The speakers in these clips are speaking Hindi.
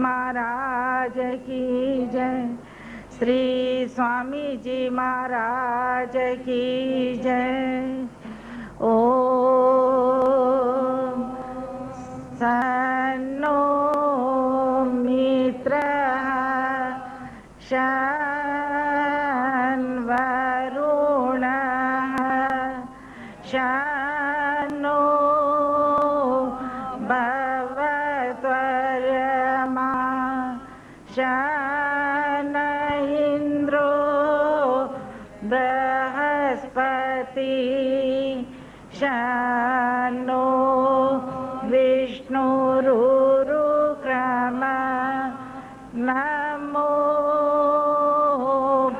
महाराज की जय। श्री स्वामी जी महाराज की जय। ओम सन्नो मित्रः शन्वरुणः शन्नो भवत्वर्यमा शन इन्द्रो बृहस्पति शन्नो विष्णुरुक्रम नमो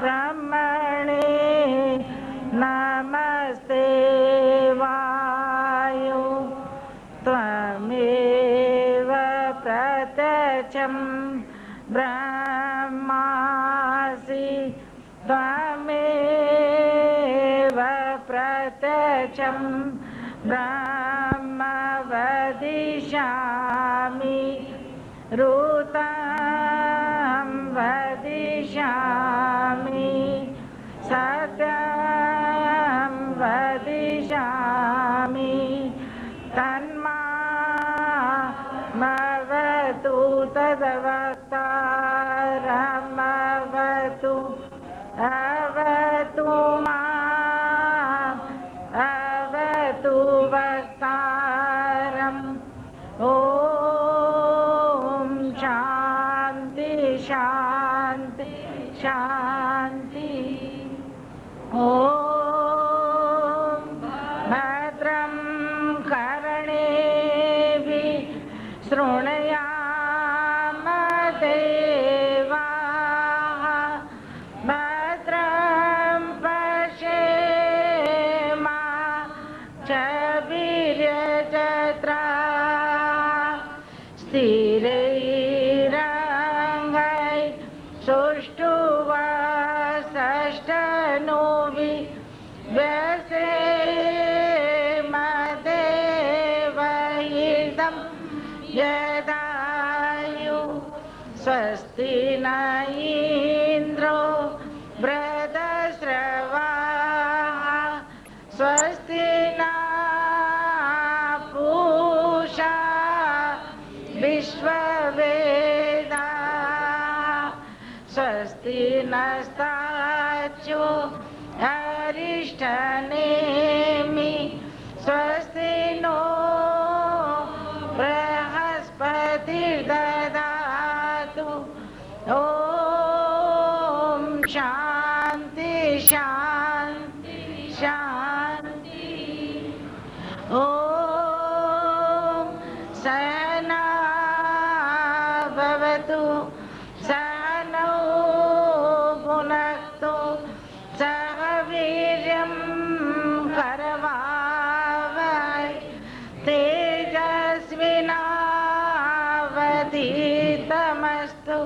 ब्रह्मणे नमस्ते वायो त्वमेव प्रत्यक्षं ब्रह्मासि त्वमेव प्रत्यक्षं ब्रह्म वदिष्यामि ऋतं वदिष्यामि सत्यं वदिष्यामि तन्मामवतु तद्वक्तारमवतु अवतु माम् अवतु वक्तारम् ॐ शान्ति शान्ति शान्ति। ॐ भद्रं कर्णेभिः शृणुयाम देवाः भद्रं पश्येमाक्षभिर्यजत्राः स्थिरैरङ्गैः सुष्ठुवासष्टनुविव्यसेम देवहितं यदायु स्वस्ति न इन्द्रो वृद्धश्रवाः स्वस्ति न पूषा विश्ववेदाः स्वस्ति नस्तार्क्ष्यो अरिष्ठनेमि स्वस्ति नो बृहस्पतिर्ददातु। ॐ शान्ति शान्ति शान्ति। ॐ सहना भवतु सहनौ भुनक्तु सह वीर्यं करवावहै तेजस्विनावधीतमस्तु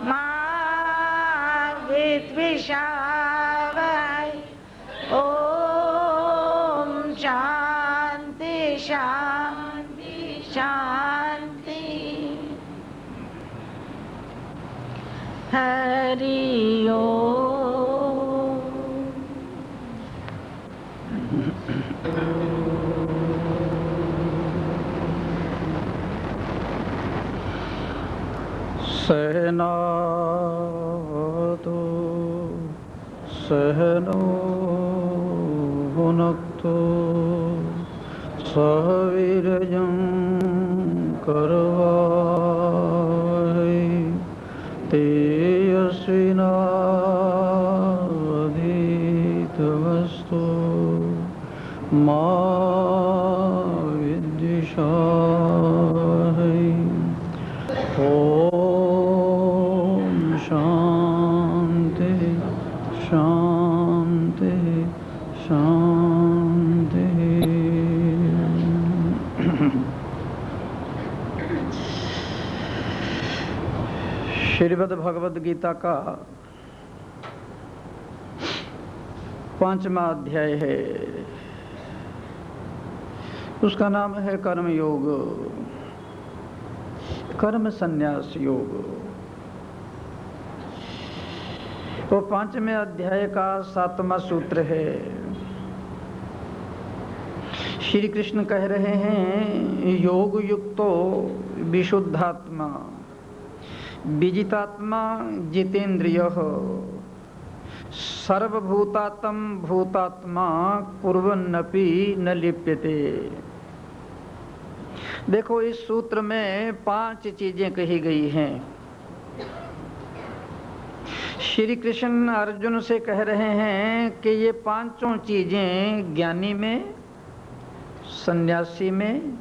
मा विद्विषावहै। ॐ शान्ति शान्ति शान्ति। हरि ओम। सहनावतु सहनो भुनक्तु सह वीर्यं करवावहै तेजस्विनावधीतमस्तु मा विद्विषावहै। ॐ श्रीमद् भगवद गीता का 5वां अध्याय है। उसका नाम है कर्म योग, कर्म संन्यास योग। वो 5वें अध्याय का 7वां सूत्र है। श्री कृष्ण कह रहे हैं, योग युक्तो विशुद्धात्मा विजितात्मा जितेंद्रियः सर्वभूतात्म भूतात्मा कुर्वन्नपि न लिप्यते। देखो, इस सूत्र में 5 चीजें कही गई हैं। श्री कृष्ण अर्जुन से कह रहे हैं कि ये 5 चीजें ज्ञानी में, सन्यासी में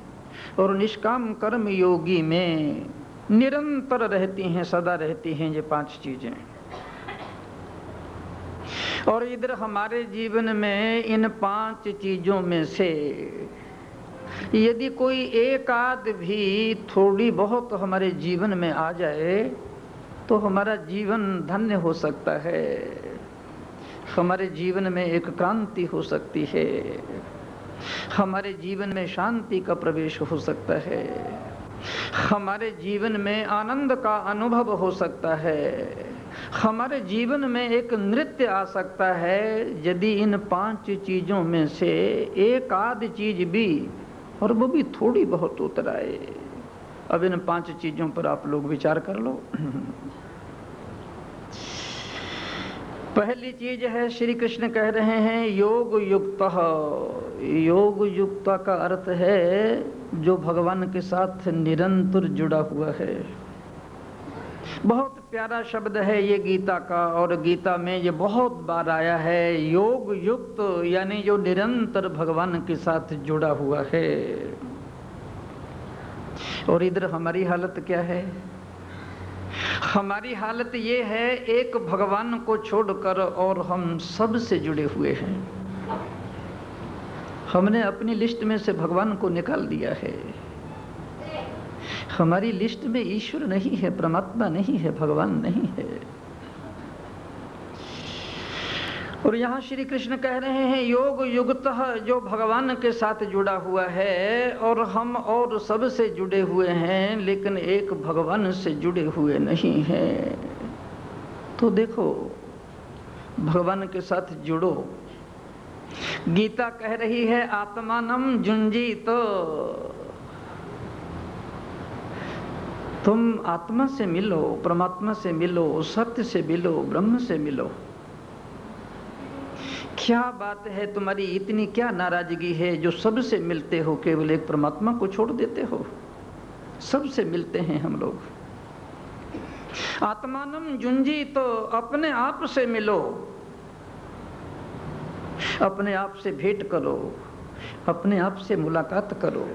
और निष्काम कर्म योगी में निरंतर रहती हैं, सदा रहती हैं ये 5 चीजें। और इधर हमारे जीवन में इन 5 चीजों में से यदि कोई एक आध भी थोड़ी बहुत हमारे जीवन में आ जाए तो हमारा जीवन धन्य हो सकता है, हमारे जीवन में एक क्रांति हो सकती है, हमारे जीवन में शांति का प्रवेश हो सकता है, हमारे जीवन में आनंद का अनुभव हो सकता है, हमारे जीवन में एक नृत्य आ सकता है, यदि इन 5 चीजों में से एक आध चीज भी, और वो भी थोड़ी बहुत उतर आए। अब इन 5 चीजों पर आप लोग विचार कर लो। पहली चीज है, श्री कृष्ण कह रहे हैं योग युक्त। योग युक्त का अर्थ है जो भगवान के साथ निरंतर जुड़ा हुआ है। बहुत प्यारा शब्द है ये गीता का, और गीता में ये बहुत बार आया है। योग युक्त यानी जो निरंतर भगवान के साथ जुड़ा हुआ है। और इधर हमारी हालत क्या है? हमारी हालत ये है, एक भगवान को छोड़कर और हम सब से जुड़े हुए हैं। हमने अपनी लिस्ट में से भगवान को निकाल दिया है। हमारी लिस्ट में ईश्वर नहीं है, परमात्मा नहीं है, भगवान नहीं है। और यहाँ श्री कृष्ण कह रहे हैं योग युक्तः, जो भगवान के साथ जुड़ा हुआ है। और हम और सब से जुड़े हुए हैं, लेकिन एक भगवान से जुड़े हुए नहीं हैं। तो देखो, भगवान के साथ जुड़ो। गीता कह रही है आत्मानम जुंजीत। तुम आत्मा से मिलो, परमात्मा से मिलो, सत्य से मिलो, ब्रह्म से मिलो। क्या बात है, तुम्हारी इतनी क्या नाराजगी है जो सबसे मिलते हो, केवल एक परमात्मा को छोड़ देते हो? सबसे मिलते हैं हम लोग। आत्मानम जुंजी, तो अपने आप से मिलो, अपने आप से भेंट करो, अपने आप से मुलाकात करो।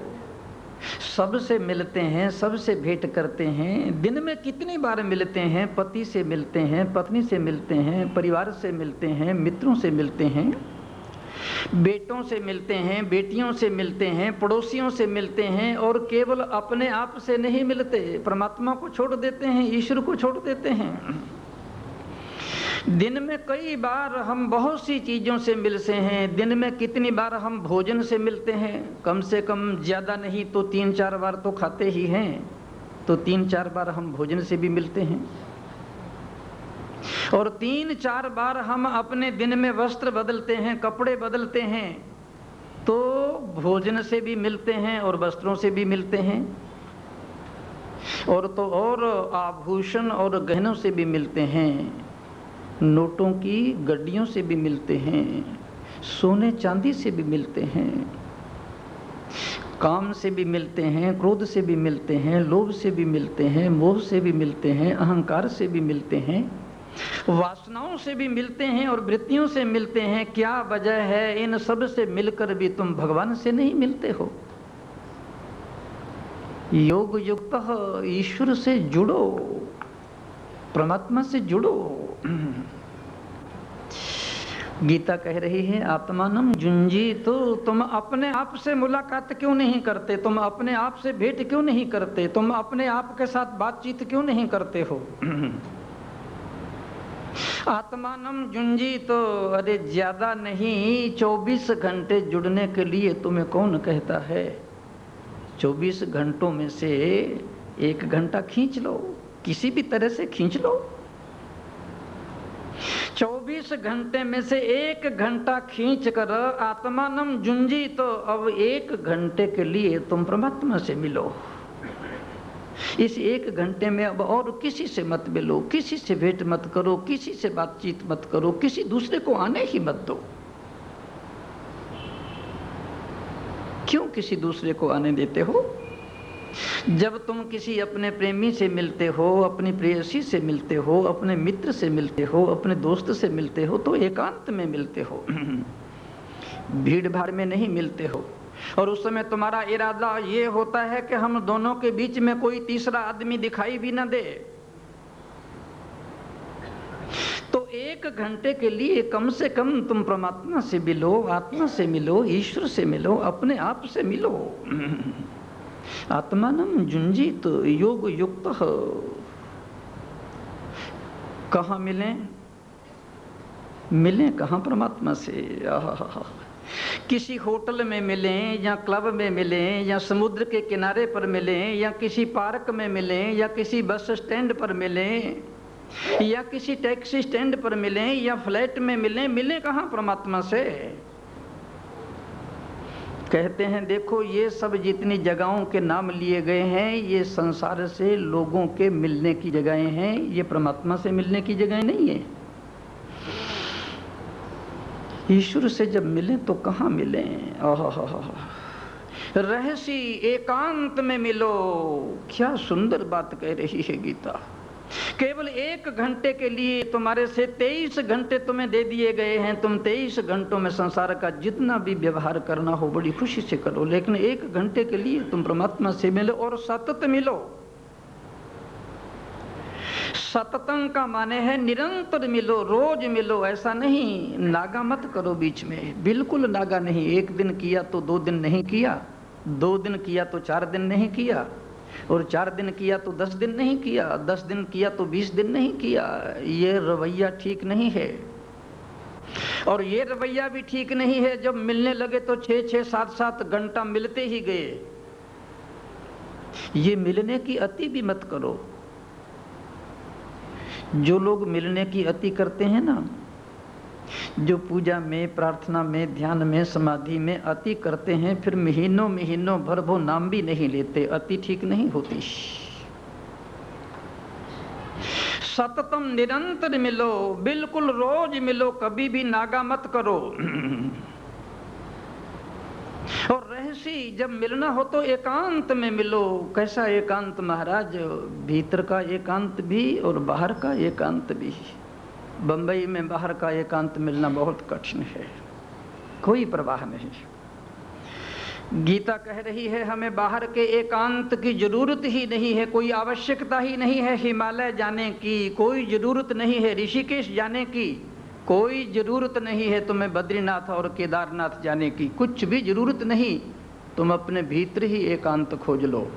सबसे मिलते हैं, सबसे भेंट करते हैं। दिन में कितनी बार मिलते हैं? पति से मिलते हैं, पत्नी से मिलते हैं, परिवार से मिलते हैं, मित्रों से मिलते हैं, बेटों से मिलते हैं, बेटियों से मिलते हैं, पड़ोसियों से मिलते हैं। और केवल अपने आप से नहीं मिलते, परमात्मा को छोड़ देते हैं, ईश्वर को छोड़ देते हैं। दिन में कई बार हम बहुत सी चीज़ों से मिलते हैं। दिन में कितनी बार हम भोजन से मिलते हैं? कम से कम ज़्यादा नहीं तो 3-4 बार तो खाते ही हैं, तो 3-4 बार हम भोजन से भी मिलते हैं। और 3-4 बार हम अपने दिन में वस्त्र बदलते हैं, कपड़े बदलते हैं, तो भोजन से भी मिलते हैं और वस्त्रों से भी मिलते हैं। और तो और आभूषण और गहनों से भी मिलते हैं, नोटों की गड्डियों से भी मिलते हैं, सोने चांदी से भी मिलते हैं, काम से भी मिलते हैं, क्रोध से भी मिलते हैं, लोभ से भी मिलते हैं, मोह से भी मिलते हैं, अहंकार से भी मिलते हैं, वासनाओं से भी मिलते हैं और वृत्तियों से मिलते हैं। क्या वजह है? इन सब से मिलकर भी तुम भगवान से नहीं मिलते हो। योग युक्त, ईश्वर से जुड़ो, परमात्मा से जुड़ो। गीता कह रही है आत्मानम जुंजी, तो तुम अपने आप से मुलाकात क्यों नहीं करते? तुम अपने आप से भेंट क्यों नहीं करते? तुम अपने आप के साथ बातचीत क्यों नहीं करते हो? आत्मानम जुंजी तो अरे ज्यादा नहीं, 24 घंटे जुड़ने के लिए तुम्हें कौन कहता है? 24 घंटों में से 1 घंटा खींच लो, किसी भी तरह से खींच लो। 24 घंटे में से 1 घंटा खींच कर आत्मानम जुंजी तो अब 1 घंटे के लिए तुम परमात्मा से मिलो। इस 1 घंटे में अब और किसी से मत मिलो, किसी से भेंट मत करो, किसी से बातचीत मत करो, किसी दूसरे को आने ही मत दो। क्यों किसी दूसरे को आने देते हो? जब तुम किसी अपने प्रेमी से मिलते हो, अपनी प्रेयसी से मिलते हो, अपने मित्र से मिलते हो, अपने दोस्त से मिलते हो तो एकांत में मिलते हो, भीड़ भाड़ में नहीं मिलते हो। और उस समय तुम्हारा इरादा ये होता है कि हम दोनों के बीच में कोई तीसरा आदमी दिखाई भी न दे। तो 1 घंटे के लिए कम से कम तुम परमात्मा से मिलो, आत्मा से मिलो, ईश्वर से मिलो, अपने आप से मिलो। आत्मानम जुंजीत योग युक्त। कहाँ मिलें कहाँ? परमात्मा से। किसी होटल में मिलें या क्लब में मिलें या समुद्र के किनारे पर मिलें या किसी पार्क में मिलें या किसी बस स्टैंड पर मिलें या किसी टैक्सी स्टैंड पर मिलें या फ्लैट में मिलें कहाँ? परमात्मा से। कहते हैं देखो ये सब जितनी जगहों के नाम लिए गए हैं ये संसार से लोगों के मिलने की जगहें हैं, ये परमात्मा से मिलने की जगह नहीं है। ईश्वर से जब मिलें तो कहाँ मिलें? रहसी एकांत में मिलो। क्या सुंदर बात कह रही है गीता। केवल 1 घंटे के लिए तुम्हारे से 23 घंटे तुम्हें दे दिए गए हैं। तुम 23 घंटों में संसार का जितना भी व्यवहार करना हो बड़ी खुशी से करो, लेकिन 1 घंटे के लिए तुम परमात्मा से मिलो और सतत मिलो। सततं का माने है निरंतर मिलो, रोज मिलो। ऐसा नहीं नागा मत करो बीच में, बिल्कुल नागा नहीं। 1 दिन किया तो 2 दिन नहीं किया, 2 दिन किया तो 4 दिन नहीं किया, और 4 दिन किया तो 10 दिन नहीं किया, 10 दिन किया तो 20 दिन नहीं किया। ये रवैया ठीक नहीं है। और ये रवैया भी ठीक नहीं है जब मिलने लगे तो 6-6, 7-7 घंटा मिलते ही गए। ये मिलने की अति भी मत करो। जो लोग मिलने की अति करते हैं ना, जो पूजा में, प्रार्थना में, ध्यान में, समाधि में अति करते हैं, फिर महीनों महीनों भर वो नाम भी नहीं लेते। अति ठीक नहीं होती। सततम निरंतर मिलो, बिल्कुल रोज मिलो, कभी भी नागा मत करो। और रहसी जब मिलना हो तो एकांत में मिलो। कैसा एकांत महाराज? भीतर का एकांत भी और बाहर का एकांत भी। बंबई में बाहर का एकांत मिलना बहुत कठिन है, कोई प्रवाह नहीं। गीता कह रही है हमें बाहर के एकांत की जरूरत ही नहीं है, कोई आवश्यकता ही नहीं है। हिमालय जाने की कोई जरूरत नहीं है, ऋषिकेश जाने की कोई जरूरत नहीं है, तुम्हें बद्रीनाथ और केदारनाथ जाने की कुछ भी जरूरत नहीं। तुम अपने भीतर ही एकांत खोज लो।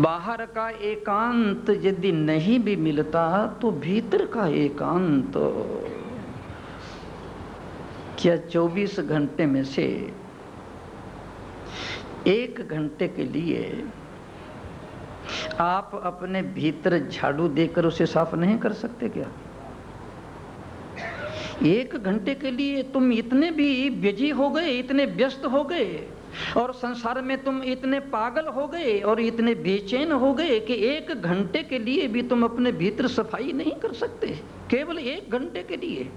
बाहर का एकांत यदि नहीं भी मिलता तो भीतर का एकांत क्या 24 घंटे में से 1 घंटे के लिए आप अपने भीतर झाड़ू देकर उसे साफ नहीं कर सकते क्या? 1 घंटे के लिए तुम इतने भी बिजी हो गए, इतने व्यस्त हो गए और संसार में तुम इतने पागल हो गए और इतने बेचैन हो गए कि 1 घंटे के लिए भी तुम अपने भीतर सफाई नहीं कर सकते। केवल 1 घंटे के लिए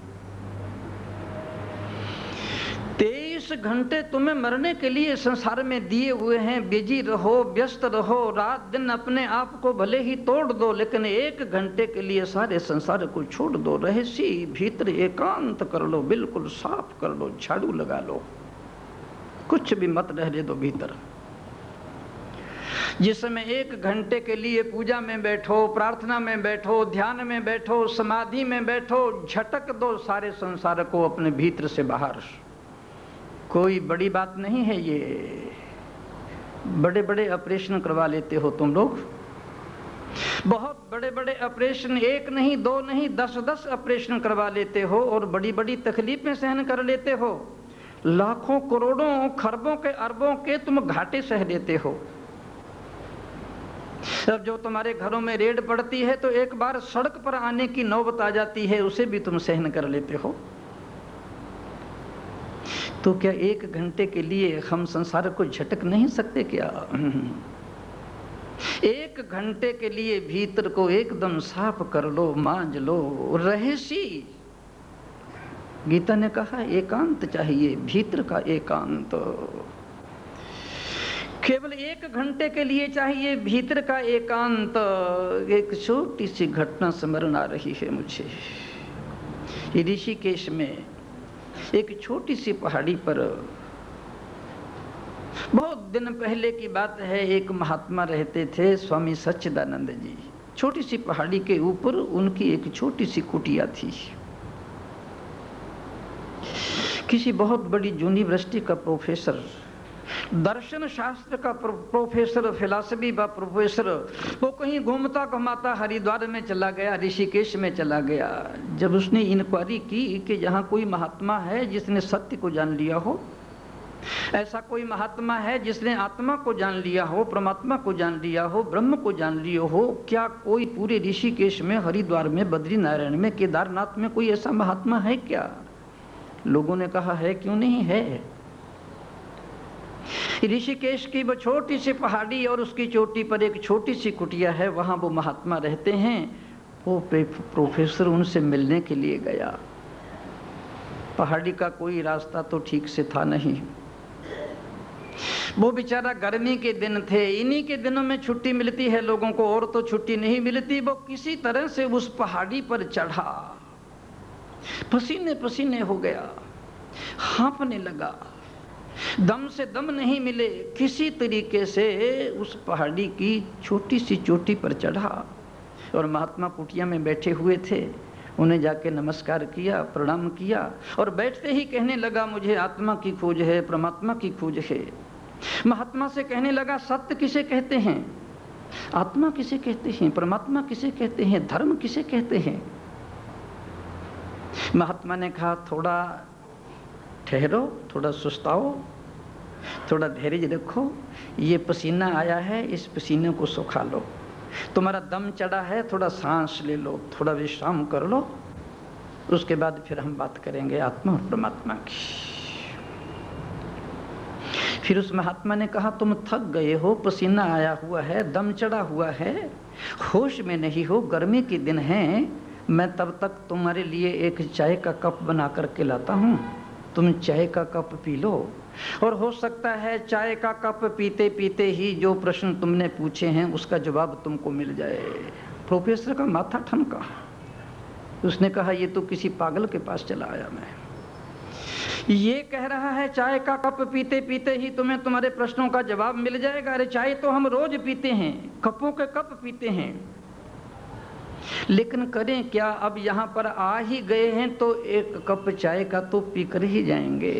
23 घंटे तुम्हें मरने के लिए संसार में दिए हुए हैं। बिजी रहो, व्यस्त रहो, रात दिन अपने आप को भले ही तोड़ दो, लेकिन 1 घंटे के लिए सारे संसार को छोड़ दो। रहसी भीतर एकांत कर लो, बिल्कुल साफ कर लो, झाड़ू लगा लो, कुछ भी मत रहने दो भीतर। जिस समय 1 घंटे के लिए पूजा में बैठो, प्रार्थना में बैठो, ध्यान में बैठो, समाधि में बैठो, झटक दो सारे संसार को अपने भीतर से बाहर। कोई बड़ी बात नहीं है ये। बड़े बड़े ऑपरेशन करवा लेते हो तुम लोग, बहुत बड़े बड़े ऑपरेशन, एक नहीं, दो नहीं, 10-10 ऑपरेशन करवा लेते हो और बड़ी बड़ी तकलीफें सहन कर लेते हो। लाखों करोड़ों खरबों के अरबों के तुम घाटे सह देते हो। अब जो तुम्हारे घरों में रेड पड़ती है तो एक बार सड़क पर आने की नौबत आ जाती है, उसे भी तुम सहन कर लेते हो। तो क्या 1 घंटे के लिए हम संसार को झटक नहीं सकते क्या? 1 घंटे के लिए भीतर को एकदम साफ कर लो, मांझ लो, रहसी। गीता ने कहा एकांत चाहिए, भीतर का एकांत। केवल 1 घंटे के लिए चाहिए भीतर का एकांत। एक छोटी सी घटना स्मरण आ रही है मुझे। ऋषिकेश में एक छोटी सी पहाड़ी पर बहुत दिन पहले की बात है, एक महात्मा रहते थे, स्वामी सच्चिदानंद जी। छोटी सी पहाड़ी के ऊपर उनकी एक छोटी सी कुटिया थी। किसी बहुत बड़ी यूनिवर्सिटी का प्रोफेसर, दर्शन शास्त्र का प्रोफेसर, फिलॉसफी का प्रोफेसर, वो कहीं घूमता घुमाता हरिद्वार में चला गया, ऋषिकेश में चला गया। जब उसने इंक्वायरी की कि यहाँ कोई महात्मा है जिसने सत्य को जान लिया हो, ऐसा कोई महात्मा है जिसने आत्मा को जान लिया हो, परमात्मा को जान लिया हो, ब्रह्म को जान लिया हो, क्या कोई पूरे ऋषिकेश में, हरिद्वार में, बद्रीनारायण में, केदारनाथ में कोई ऐसा महात्मा है क्या? लोगों ने कहा है, क्यों नहीं है। ऋषिकेश की वो छोटी सी पहाड़ी और उसकी चोटी पर एक छोटी सी कुटिया है, वहां वो महात्मा रहते हैं। वो प्रोफेसर उनसे मिलने के लिए गया। पहाड़ी का कोई रास्ता तो ठीक से था नहीं। वो बेचारा गर्मी के दिन थे, इन्हीं के दिनों में छुट्टी मिलती है लोगों को, और तो छुट्टी नहीं मिलती। वो किसी तरह से उस पहाड़ी पर चढ़ा, पसीने पसीने हो गया, हाँफने लगा, दम से दम नहीं मिले। किसी तरीके से उस पहाड़ी की छोटी सी चोटी पर चढ़ा और महात्मा कुटिया में बैठे हुए थे। उन्हें जाके नमस्कार किया, प्रणाम किया और बैठते ही कहने लगा, मुझे आत्मा की खोज है, परमात्मा की खोज है। महात्मा से कहने लगा, सत्य किसे कहते हैं, आत्मा किसे कहते हैं, परमात्मा किसे कहते हैं, धर्म किसे कहते हैं। महात्मा ने कहा, थोड़ा ठहरो, थोड़ा सुस्ताओ, थोड़ा धैर्य रखो, ये पसीना आया है, इस पसीने को सुखा लो। तुम्हारा दम चढ़ा है, थोड़ा सांस ले लो, थोड़ा विश्राम कर लो, उसके बाद फिर हम बात करेंगे आत्मा और परमात्मा की। फिर उस महात्मा ने कहा, तुम थक गए हो, पसीना आया हुआ है, दम चढ़ा हुआ है, होश में नहीं हो, गर्मी के दिन हैं, मैं तब तक तुम्हारे लिए एक चाय का कप बना करके लाता हूँ, तुम चाय का कप पी लो, और हो सकता है चाय का कप पीते पीते ही जो प्रश्न तुमने पूछे हैं उसका जवाब तुमको मिल जाए। प्रोफेसर का माथा ठनका। उसने कहा, ये तो किसी पागल के पास चला आया मैं। ये कह रहा है चाय का कप पीते पीते ही तुम्हें तुम्हारे प्रश्नों का जवाब मिल जाएगा। अरे चाय तो हम रोज पीते हैं, कपों के कप पीते हैं, लेकिन करें क्या, अब यहाँ पर आ ही गए हैं तो एक कप चाय का तो पीकर ही जाएंगे।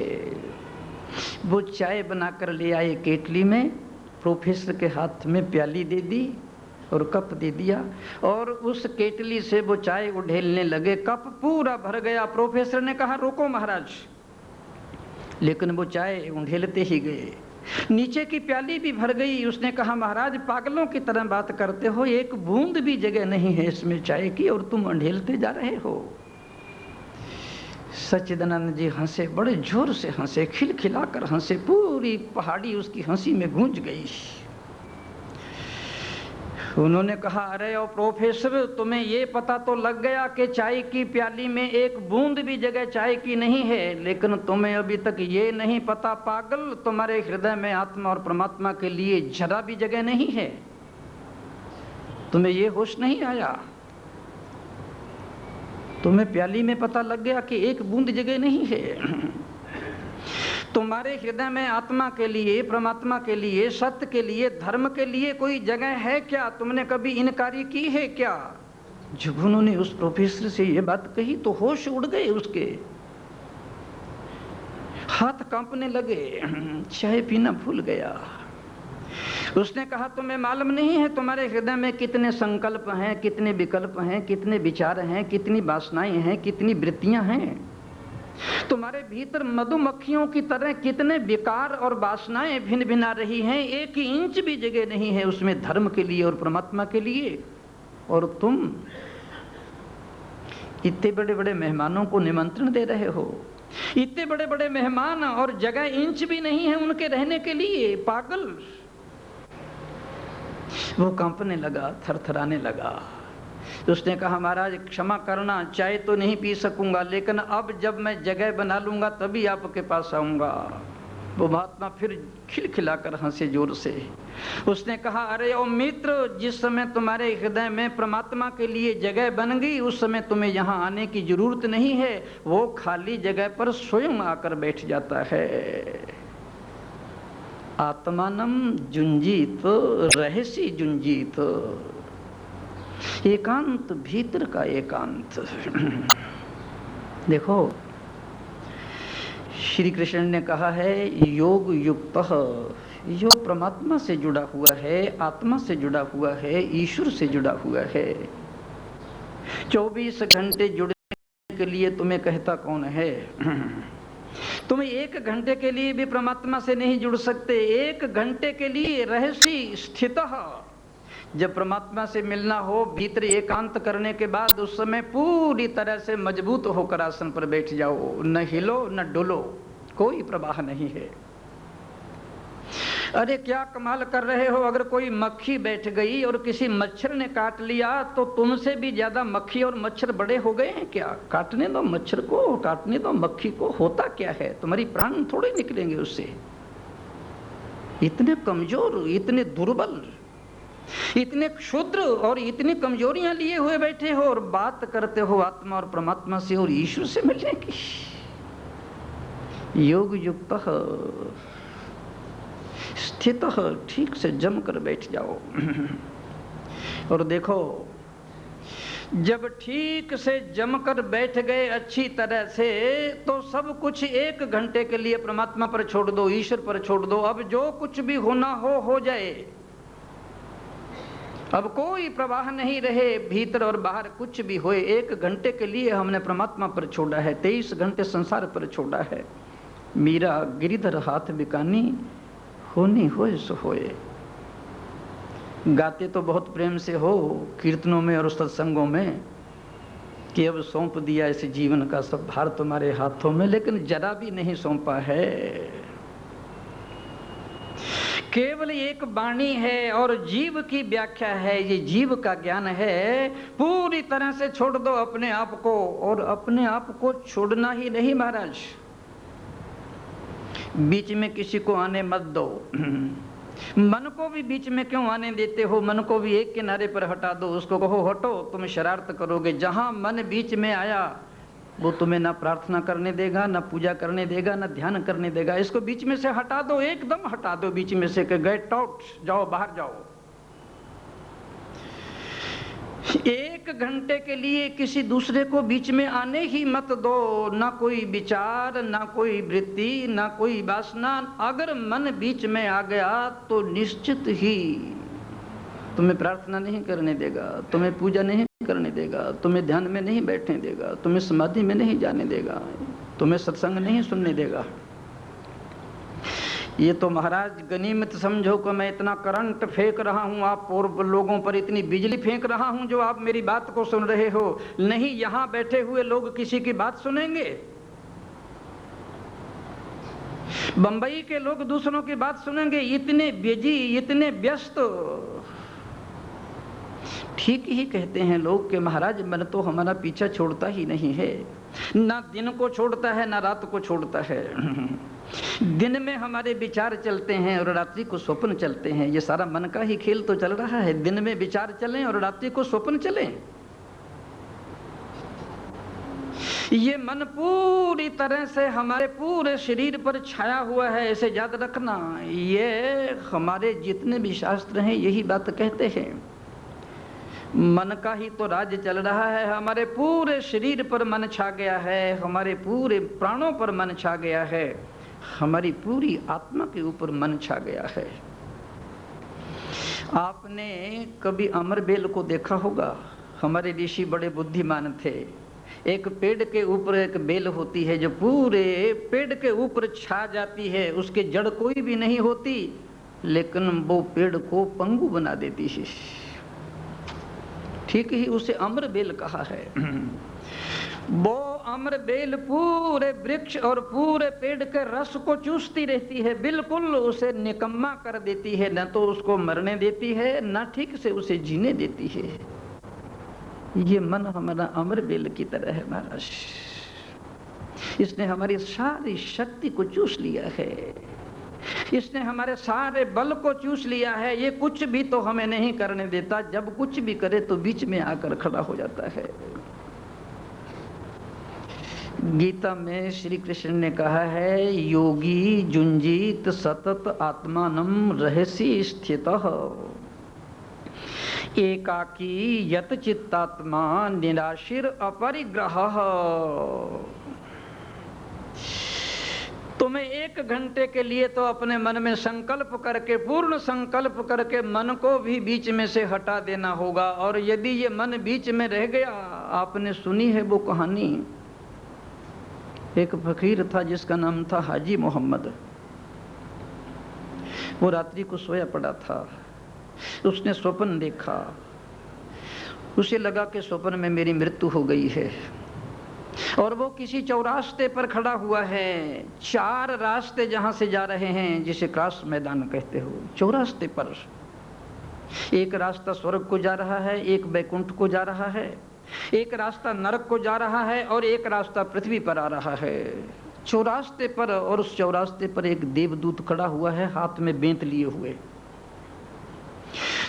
वो चाय बनाकर ले आए केतली में, प्रोफेसर के हाथ में प्याली दे दी और कप दे दिया, और उस केतली से वो चाय उड़ेलने लगे। कप पूरा भर गया। प्रोफेसर ने कहा, रोको महाराज, लेकिन वो चाय उड़ेलते ही गए। नीचे की प्याली भी भर गई। उसने कहा, महाराज पागलों की तरह बात करते हो, एक बूंद भी जगह नहीं है इसमें चाय की और तुम उड़ेलते जा रहे हो। सच्चिदानंद जी हंसे, बड़े जोर से हंसे, खिलखिलाकर हंसे, पूरी पहाड़ी उसकी हंसी में गूंज गई। उन्होंने कहा, अरे ओ प्रोफेसर, तुम्हें ये पता तो लग गया कि चाय की प्याली में एक बूंद भी जगह चाय की नहीं है, लेकिन तुम्हें अभी तक ये नहीं पता पागल, तुम्हारे हृदय में आत्मा और परमात्मा के लिए जरा भी जगह नहीं है। तुम्हें ये होश नहीं आया। तुम्हें प्याली में पता लग गया कि एक बूंद जगह नहीं है। तुम्हारे हृदय में आत्मा के लिए, परमात्मा के लिए, सत्य के लिए, धर्म के लिए कोई जगह है क्या? तुमने कभी इनकारी की है क्या? जब उन्होंने उस प्रोफेसर से ये बात कही तो होश उड़ गए उसके, हाथ कांपने लगे, चाय पीना भूल गया। उसने कहा तुम्हें मालूम नहीं है तुम्हारे हृदय में कितने संकल्प हैं, कितने विकल्प हैं, कितने विचार हैं, कितनी वासनाएं हैं, कितनी वृत्तियां हैं। तुम्हारे भीतर मधुमक्खियों की तरह कितने विकार और वासनाएं भिन्न भिन्न आ रही हैं। एक इंच भी जगह नहीं है उसमें धर्म के लिए और परमात्मा के लिए। और तुम इतने बड़े बड़े मेहमानों को निमंत्रण दे रहे हो। इतने बड़े बड़े मेहमान और जगह इंच भी नहीं है उनके रहने के लिए। पागल। वो कांपने लगा, थरथराने लगा। उसने कहा महाराज क्षमा करना, चाय तो नहीं पी सकूंगा, लेकिन अब जब मैं जगह बना लूंगा तभी आपके पास आऊंगा। वो महात्मा फिर खिलखिलाकर हंसे जोर से। उसने कहा अरे ओ मित्र, जिस समय तुम्हारे हृदय में परमात्मा के लिए जगह बन गई उस समय तुम्हें यहाँ आने की जरूरत नहीं है। वो खाली जगह पर स्वयं आकर बैठ जाता है। आत्मानम जुंजीत रहसी जुंजीत। एकांत, भीतर का एकांत। देखो श्री कृष्ण ने कहा है योग युक्त, जो परमात्मा से जुड़ा हुआ है, आत्मा से जुड़ा हुआ है, ईश्वर से जुड़ा हुआ है। 24 घंटे जुड़ने के लिए तुम्हें कहता कौन है? तुम 1 घंटे के लिए भी परमात्मा से नहीं जुड़ सकते। 1 घंटे के लिए रहसी स्थितः, जब परमात्मा से मिलना हो भीतर एकांत करने के बाद, उस समय पूरी तरह से मजबूत होकर आसन पर बैठ जाओ। न हिलो न डुलो, कोई प्रवाह नहीं है। अरे क्या कमाल कर रहे हो, अगर कोई मक्खी बैठ गई और किसी मच्छर ने काट लिया तो तुमसे भी ज्यादा मक्खी और मच्छर बड़े हो गए हैं क्या? काटने दो मच्छर को, काटने दो मक्खी को, होता क्या है? तुम्हारी प्राण थोड़े निकलेंगे उससे। इतने कमजोर, इतने दुर्बल, इतने क्षुद्र और इतनी कमजोरियां लिए हुए बैठे हो और बात करते हो आत्मा और परमात्मा से और ईश्वर से मिलने की। योग युक्त स्थित, ठीक से जमकर बैठ जाओ। और देखो जब ठीक से जमकर बैठ गए अच्छी तरह से, तो सब कुछ 1 घंटे के लिए परमात्मा पर छोड़ दो, ईश्वर पर छोड़ दो। अब जो कुछ भी होना हो जाए। अब कोई प्रवाह नहीं रहे, भीतर और बाहर कुछ भी होए। 1 घंटे के लिए हमने परमात्मा पर छोड़ा है, 23 घंटे संसार पर छोड़ा है। मीरा गिरिधर हाथ बिकानी, होनी होए सो होए। गाते तो बहुत प्रेम से हो कीर्तनों में और सत्संगों में कि अब सौंप दिया इस जीवन का सब भार तुम्हारे हाथों में, लेकिन जरा भी नहीं सौंपा है। केवल एक वाणी है और जीव की व्याख्या है, ये जीव का ज्ञान है। पूरी तरह से छोड़ दो अपने आप को। और अपने आप को छोड़ना ही नहीं महाराज, बीच में किसी को आने मत दो। मन को भी बीच में क्यों आने देते हो? मन को भी एक किनारे पर हटा दो, उसको कहो हटो, तुम शरारत करोगे। जहां मन बीच में आया वो तुम्हें ना प्रार्थना करने देगा, ना पूजा करने देगा, ना ध्यान करने देगा। इसको बीच में से हटा दो, एकदम हटा दो बीच में से कि गेट आउट, जाओ बाहर जाओ। 1 घंटे के लिए किसी दूसरे को बीच में आने ही मत दो। ना कोई विचार, ना कोई वृत्ति, ना कोई वासना। अगर मन बीच में आ गया तो निश्चित ही तुम्हें प्रार्थना नहीं करने देगा, तुम्हें पूजा नहीं करने देगा, तुम्हें ध्यान में नहीं बैठने देगा, तुम्हें समाधि में नहीं जाने देगा, तुम्हें सत्संग नहीं सुनने देगा। ये तो महाराज गनीमत समझो कि मैं इतना करंट फेंक रहा हूँ आप और लोगों पर, इतनी बिजली फेंक रहा हूँ जो आप मेरी बात को सुन रहे हो। नहीं, यहाँ बैठे हुए लोग किसी की बात सुनेंगे? बंबई के लोग दूसरों की बात सुनेंगे? इतने बिजी, इतने व्यस्त। ठीक ही कहते हैं लोग कि महाराज मन तो हमारा पीछा छोड़ता ही नहीं है, ना दिन को छोड़ता है ना रात को छोड़ता है। दिन में हमारे विचार चलते हैं और रात्रि को स्वप्न चलते हैं। ये सारा मन का ही खेल तो चल रहा है। दिन में विचार चलें और रात्रि को स्वप्न चलें। ये मन पूरी तरह से हमारे पूरे शरीर पर छाया हुआ है, ऐसे याद रखना। ये हमारे जितने भी शास्त्र हैं यही बात कहते हैं। मन का ही तो राज्य चल रहा है। हमारे पूरे शरीर पर मन छा गया है, हमारे पूरे प्राणों पर मन छा गया है, हमारी पूरी आत्मा के ऊपर मन छा गया है। आपने कभी अमर बेल को देखा होगा? हमारे ऋषि बड़े बुद्धिमान थे। एक पेड़ के ऊपर एक बेल होती है जो पूरे पेड़ के ऊपर छा जाती है, उसके जड़ कोई भी नहीं होती, लेकिन वो पेड़ को पंगु बना देती है। ठीक ही उसे अमर बेल कहा है। वो अमर बेल पूरे वृक्ष और पूरे पेड़ के रस को चूसती रहती है, बिल्कुल उसे निकम्मा कर देती है, न तो उसको मरने देती है न ठीक से उसे जीने देती है। ये मन हमारा अमर बेल की तरह है महाराज। इसने हमारी सारी शक्ति को चूस लिया है, इसने हमारे सारे बल को चूस लिया है। ये कुछ भी तो हमें नहीं करने देता, जब कुछ भी करे तो बीच में आकर खड़ा हो जाता है। गीता में श्री कृष्ण ने कहा है, योगी जुंजीत सतत आत्मानम रहसि स्थितः एकाकी यत चित्तात्मा निराशिर अपरिग्रह। तुम्हें 1 घंटे के लिए तो अपने मन में संकल्प करके, पूर्ण संकल्प करके मन को भी बीच में से हटा देना होगा। और यदि ये मन बीच में रह गया, आपने सुनी है वो कहानी, एक फकीर था जिसका नाम था हाजी मोहम्मद। वो रात्रि को सोया पड़ा था, उसने स्वप्न देखा। उसे लगा कि स्वप्न में मेरी मृत्यु हो गई है, और वो किसी चौरास्ते पर खड़ा हुआ है। 4 रास्ते जहां से जा रहे हैं, जिसे क्रॉस मैदान कहते हो, चौरास्ते पर एक रास्ता स्वर्ग को जा रहा है, एक बैकुंठ को जा रहा है, एक रास्ता नरक को जा रहा है, और एक रास्ता पृथ्वी पर आ रहा है। चौरास्ते पर, और उस चौरास्ते पर एक देवदूत खड़ा हुआ है, हाथ में बेंत लिए हुए।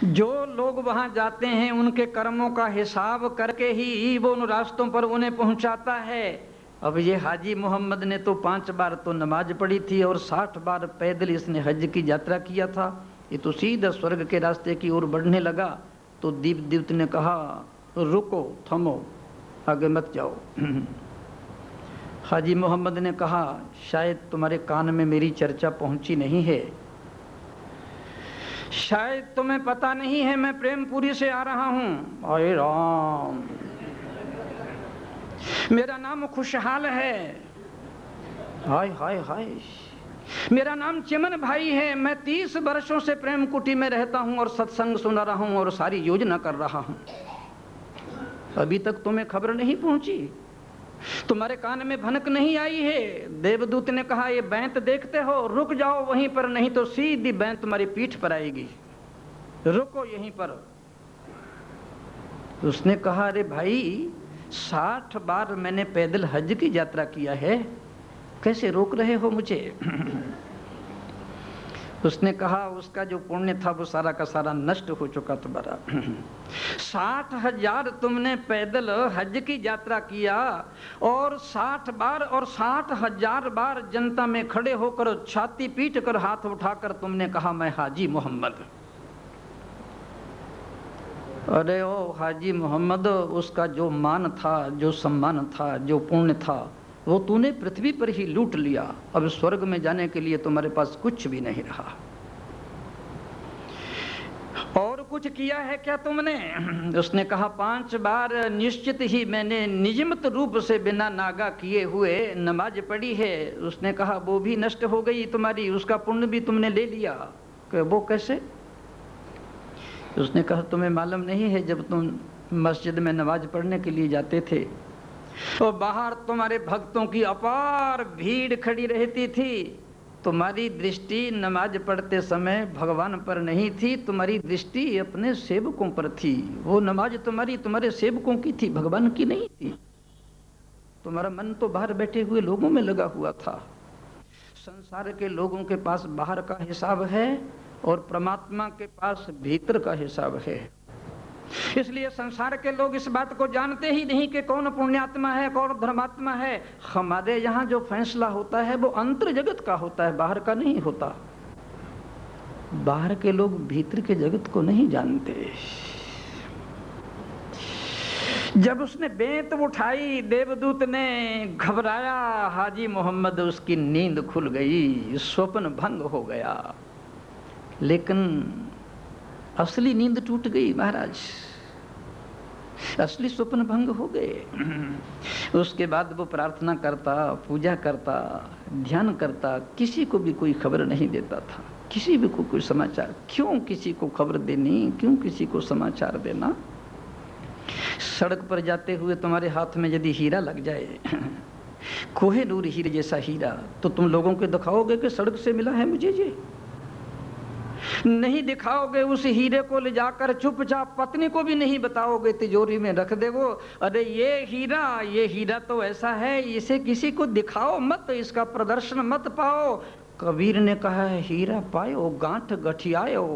जो लोग वहां जाते हैं उनके कर्मों का हिसाब करके ही वो उन रास्तों पर उन्हें पहुंचाता है। अब ये हाजी मोहम्मद ने तो 5 बार तो नमाज पढ़ी थी और 60 बार पैदल इसने हज की यात्रा किया था। ये तो सीधा स्वर्ग के रास्ते की ओर बढ़ने लगा। तो दीवदूत ने कहा, रुको, थमो, आगे मत जाओ। हाजी मोहम्मद ने कहा, शायद तुम्हारे कान में मेरी चर्चा पहुंची नहीं है, शायद तुम्हें पता नहीं है मैं प्रेमपुरी से आ रहा हूं। अरे राम, मेरा नाम खुशहाल है। हाय हाय हाय, मेरा नाम चिमन भाई है। मैं 30 वर्षों से प्रेम कुटी में रहता हूं और सत्संग सुना रहा हूं और सारी योजना कर रहा हूं। अभी तक तुम्हें खबर नहीं पहुंची, तुम्हारे कान में भनक नहीं आई है। देवदूत ने कहा, ये बैंत देखते हो, रुक जाओ वहीं पर, नहीं तो सीधी बैंत तुम्हारी पीठ पर आएगी, रुको यहीं पर। उसने कहा, अरे भाई 60 बार मैंने पैदल हज की यात्रा किया है, कैसे रोक रहे हो मुझे? उसने कहा, उसका जो पुण्य था वो सारा का सारा नष्ट हो चुका तुम्हारा। 60,000 तुमने पैदल हज की यात्रा किया, और 60 बार और 60,000 बार जनता में खड़े होकर छाती पीट कर हाथ उठाकर तुमने कहा, मैं हाजी मोहम्मद। अरे ओ हाजी मोहम्मद, उसका जो मान था, जो सम्मान था, जो पुण्य था, वो तूने पृथ्वी पर ही लूट लिया। अब स्वर्ग में जाने के लिए तुम्हारे पास कुछ भी नहीं रहा। और कुछ किया है क्या तुमने? उसने कहा, 5 बार निश्चित ही मैंने नियमित रूप से बिना नागा किए हुए नमाज पढ़ी है। उसने कहा, वो भी नष्ट हो गई तुम्हारी, उसका पुण्य भी तुमने ले लिया। वो कैसे? उसने कहा, तुम्हें मालूम नहीं है, जब तुम मस्जिद में नमाज पढ़ने के लिए जाते थे और बाहर तुम्हारे भक्तों की अपार भीड़ खड़ी रहती थी, तुम्हारी दृष्टि नमाज पढ़ते समय भगवान पर नहीं थी, तुम्हारी दृष्टि अपने सेवकों पर थी। वो नमाज तुम्हारी तुम्हारे सेवकों की थी, भगवान की नहीं थी। तुम्हारा मन तो बाहर बैठे हुए लोगों में लगा हुआ था। संसार के लोगों के पास बाहर का हिसाब है और परमात्मा के पास भीतर का हिसाब है। इसलिए संसार के लोग इस बात को जानते ही नहीं कि कौन पुण्यात्मा है, कौन धर्मात्मा है। हमारे यहाँ जो फैसला होता है वो अंतर जगत का होता है, बाहर का नहीं होता। बाहर के लोग भीतर के जगत को नहीं जानते। जब उसने बेंत उठाई, देवदूत ने घबराया, हाजी मोहम्मद, उसकी नींद खुल गई, स्वप्न भंग हो गया। लेकिन असली नींद टूट गई महाराज, असली स्वप्न भंग हो गए। उसके बाद वो प्रार्थना करता, पूजा करता, ध्यान करता, किसी को भी कोई खबर नहीं देता था, किसी भी को कोई समाचार। क्यों किसी को खबर देनी, क्यों किसी को समाचार देना? सड़क पर जाते हुए तुम्हारे हाथ में यदि हीरा लग जाए, कोहिनूर हीरे जैसा हीरा, तो तुम लोगों को दिखाओगे कि सड़क से मिला है मुझे ये? नहीं दिखाओगे। उस हीरे को ले जाकर चुपचाप पत्नी को भी नहीं बताओगे, तिजोरी में रख दे वो। अरे ये हीरा तो ऐसा है, इसे किसी को दिखाओ मत, इसका प्रदर्शन मत पाओ। कबीर ने कहा है, हीरा पायो गांठ गठियायो।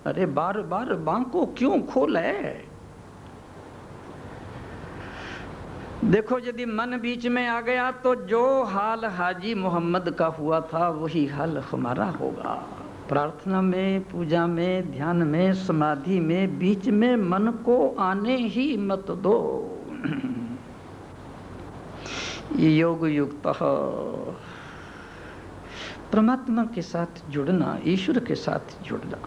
अरे बार बार बांको क्यों खोले? देखो यदि मन बीच में आ गया तो जो हाल हाजी मोहम्मद का हुआ था वही हाल हमारा होगा। प्रार्थना में, पूजा में, ध्यान में, समाधि में बीच में मन को आने ही मत दो। योग युक्त परमात्मा के साथ जुड़ना, ईश्वर के साथ जुड़ना,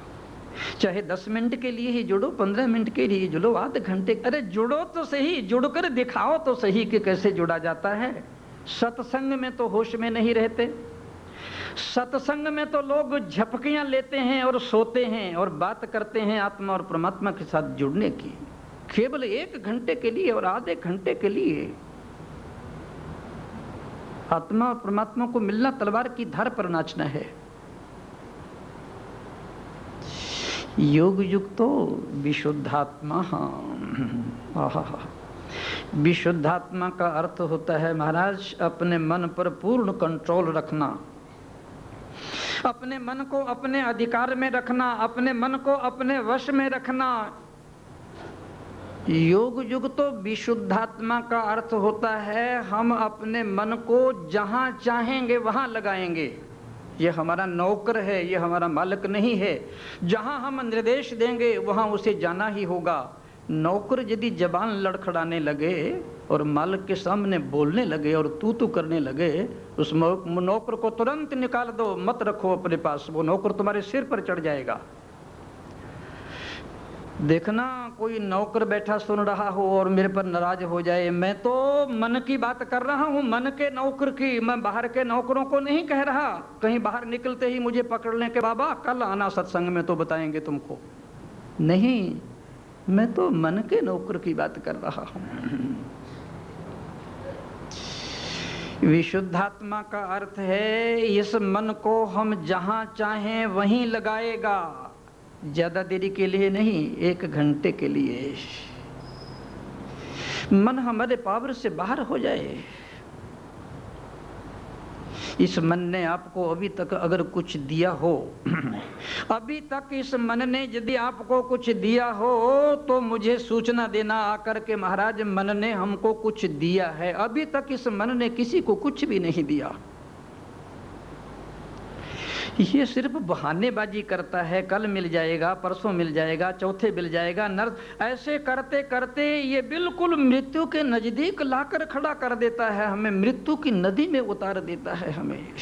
चाहे 10 मिनट के लिए ही जुड़ो, 15 मिनट के लिए जुड़ो, आधे घंटे, अरे जुड़ो तो सही, जुड़कर दिखाओ तो सही कि कैसे जुड़ा जाता है। सत्संग में तो होश में नहीं रहते, सत्संग में तो लोग झपकियां लेते हैं और सोते हैं और बात करते हैं आत्मा और परमात्मा के साथ जुड़ने की, केवल 1 घंटे के लिए और आधे घंटे के लिए। आत्मा और परमात्मा को मिलना तलवार की धार पर नाचना है। योग युक्तो विशुद्धात्मा। विशुद्धात्मा का अर्थ होता है महाराज अपने मन पर पूर्ण कंट्रोल रखना, अपने मन को अपने अधिकार में रखना, अपने मन को अपने वश में रखना। योग युक्तो विशुद्धात्मा का अर्थ होता है हम अपने मन को जहां चाहेंगे वहां लगाएंगे। ये हमारा नौकर है, ये हमारा मालिक नहीं है। जहां हम निर्देश देंगे वहां उसे जाना ही होगा। नौकर यदि जबान लड़खड़ाने लगे और मालिक के सामने बोलने लगे और तू करने लगे, उस नौकर को तुरंत निकाल दो, मत रखो अपने पास। वो नौकर तुम्हारे सिर पर चढ़ जाएगा। देखना कोई नौकर बैठा सुन रहा हो और मेरे पर नाराज हो जाए, मैं तो मन की बात कर रहा हूं, मन के नौकर की, मैं बाहर के नौकरों को नहीं कह रहा। कहीं बाहर निकलते ही मुझे पकड़ लें कि बाबा कल आना सत्संग में तो बताएंगे तुमको। नहीं, मैं तो मन के नौकर की बात कर रहा हूं। विशुद्धात्मा का अर्थ है इस मन को हम जहां चाहें वहीं लगाएगा, ज्यादा देरी के लिए नहीं, 1 घंटे के लिए। मन हमारे पावर से बाहर हो जाए। इस मन ने आपको अभी तक अगर कुछ दिया हो, अभी तक इस मन ने यदि आपको कुछ दिया हो तो मुझे सूचना देना आकर के, महाराज मन ने हमको कुछ दिया है। अभी तक इस मन ने किसी को कुछ भी नहीं दिया। ये सिर्फ बहानेबाजी करता है, कल मिल जाएगा, परसों मिल जाएगा, चौथे मिल जाएगा। ऐसे करते करते ये बिल्कुल मृत्यु के नजदीक लाकर खड़ा कर देता है हमें, मृत्यु की नदी में उतार देता है हमें।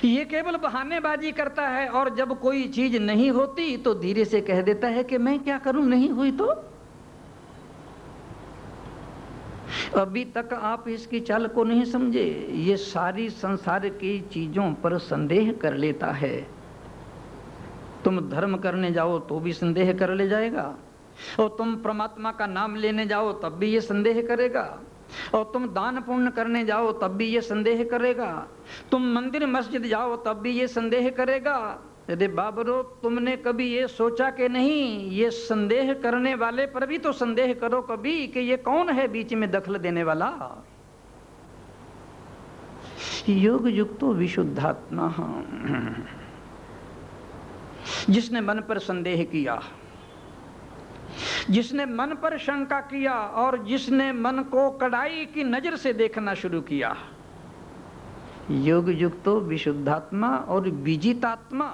ये केवल बहानेबाजी करता है और जब कोई चीज नहीं होती तो धीरे से कह देता है कि मैं क्या करूं, नहीं हुई तो। अभी तक आप इसकी चाल को नहीं समझे। ये सारी संसार की चीजों पर संदेह कर लेता है। तुम धर्म करने जाओ तो भी संदेह कर ले जाएगा, और तुम परमात्मा का नाम लेने जाओ तब भी ये संदेह करेगा, और तुम दान पुण्य करने जाओ तब भी ये संदेह करेगा, तुम मंदिर मस्जिद जाओ तब भी ये संदेह करेगा। यदि बाबरो तुमने कभी ये सोचा कि नहीं, ये संदेह करने वाले पर भी तो संदेह करो कभी कि ये कौन है बीच में दखल देने वाला। योग युक्तो विशुद्धात्मा, जिसने मन पर संदेह किया, जिसने मन पर शंका किया और जिसने मन को कड़ाई की नजर से देखना शुरू किया। योग युक्तो विशुद्धात्मा और विजितात्मा।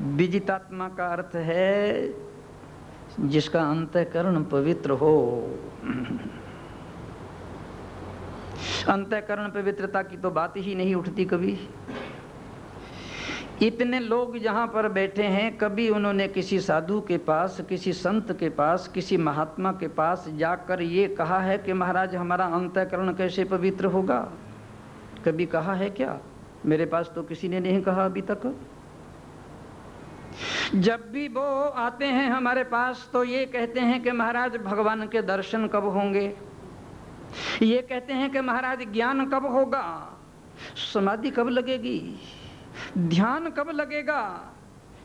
विजितात्मा का अर्थ है जिसका अंतःकरण पवित्र हो। अंतःकरण पवित्रता की तो बात ही नहीं उठती कभी। इतने लोग यहाँ पर बैठे हैं, कभी उन्होंने किसी साधु के पास, किसी संत के पास, किसी महात्मा के पास जाकर ये कहा है कि महाराज हमारा अंतःकरण कैसे पवित्र होगा? कभी कहा है क्या? मेरे पास तो किसी ने नहीं कहा अभी तक। जब भी वो आते हैं हमारे पास तो ये कहते हैं कि महाराज भगवान के दर्शन कब होंगे, ये कहते हैं कि महाराज ज्ञान कब होगा, समाधि कब लगेगी, ध्यान कब लगेगा,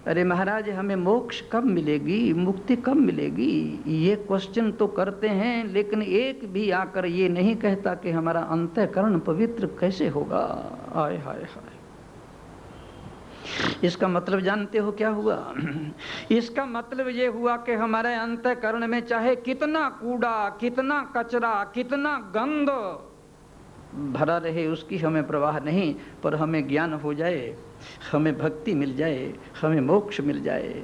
अरे महाराज हमें मोक्ष कब मिलेगी, मुक्ति कब मिलेगी। ये क्वेश्चन तो करते हैं, लेकिन एक भी आकर ये नहीं कहता कि हमारा अंतःकरण पवित्र कैसे होगा। हाय हाय हाय। इसका मतलब जानते हो क्या हुआ? इसका मतलब ये हुआ कि हमारे अंतःकरण में चाहे कितना कूड़ा, कितना कचरा, कितना गंद भरा रहे, उसकी हमें परवाह नहीं, पर हमें ज्ञान हो जाए, हमें भक्ति मिल जाए, हमें मोक्ष मिल जाए।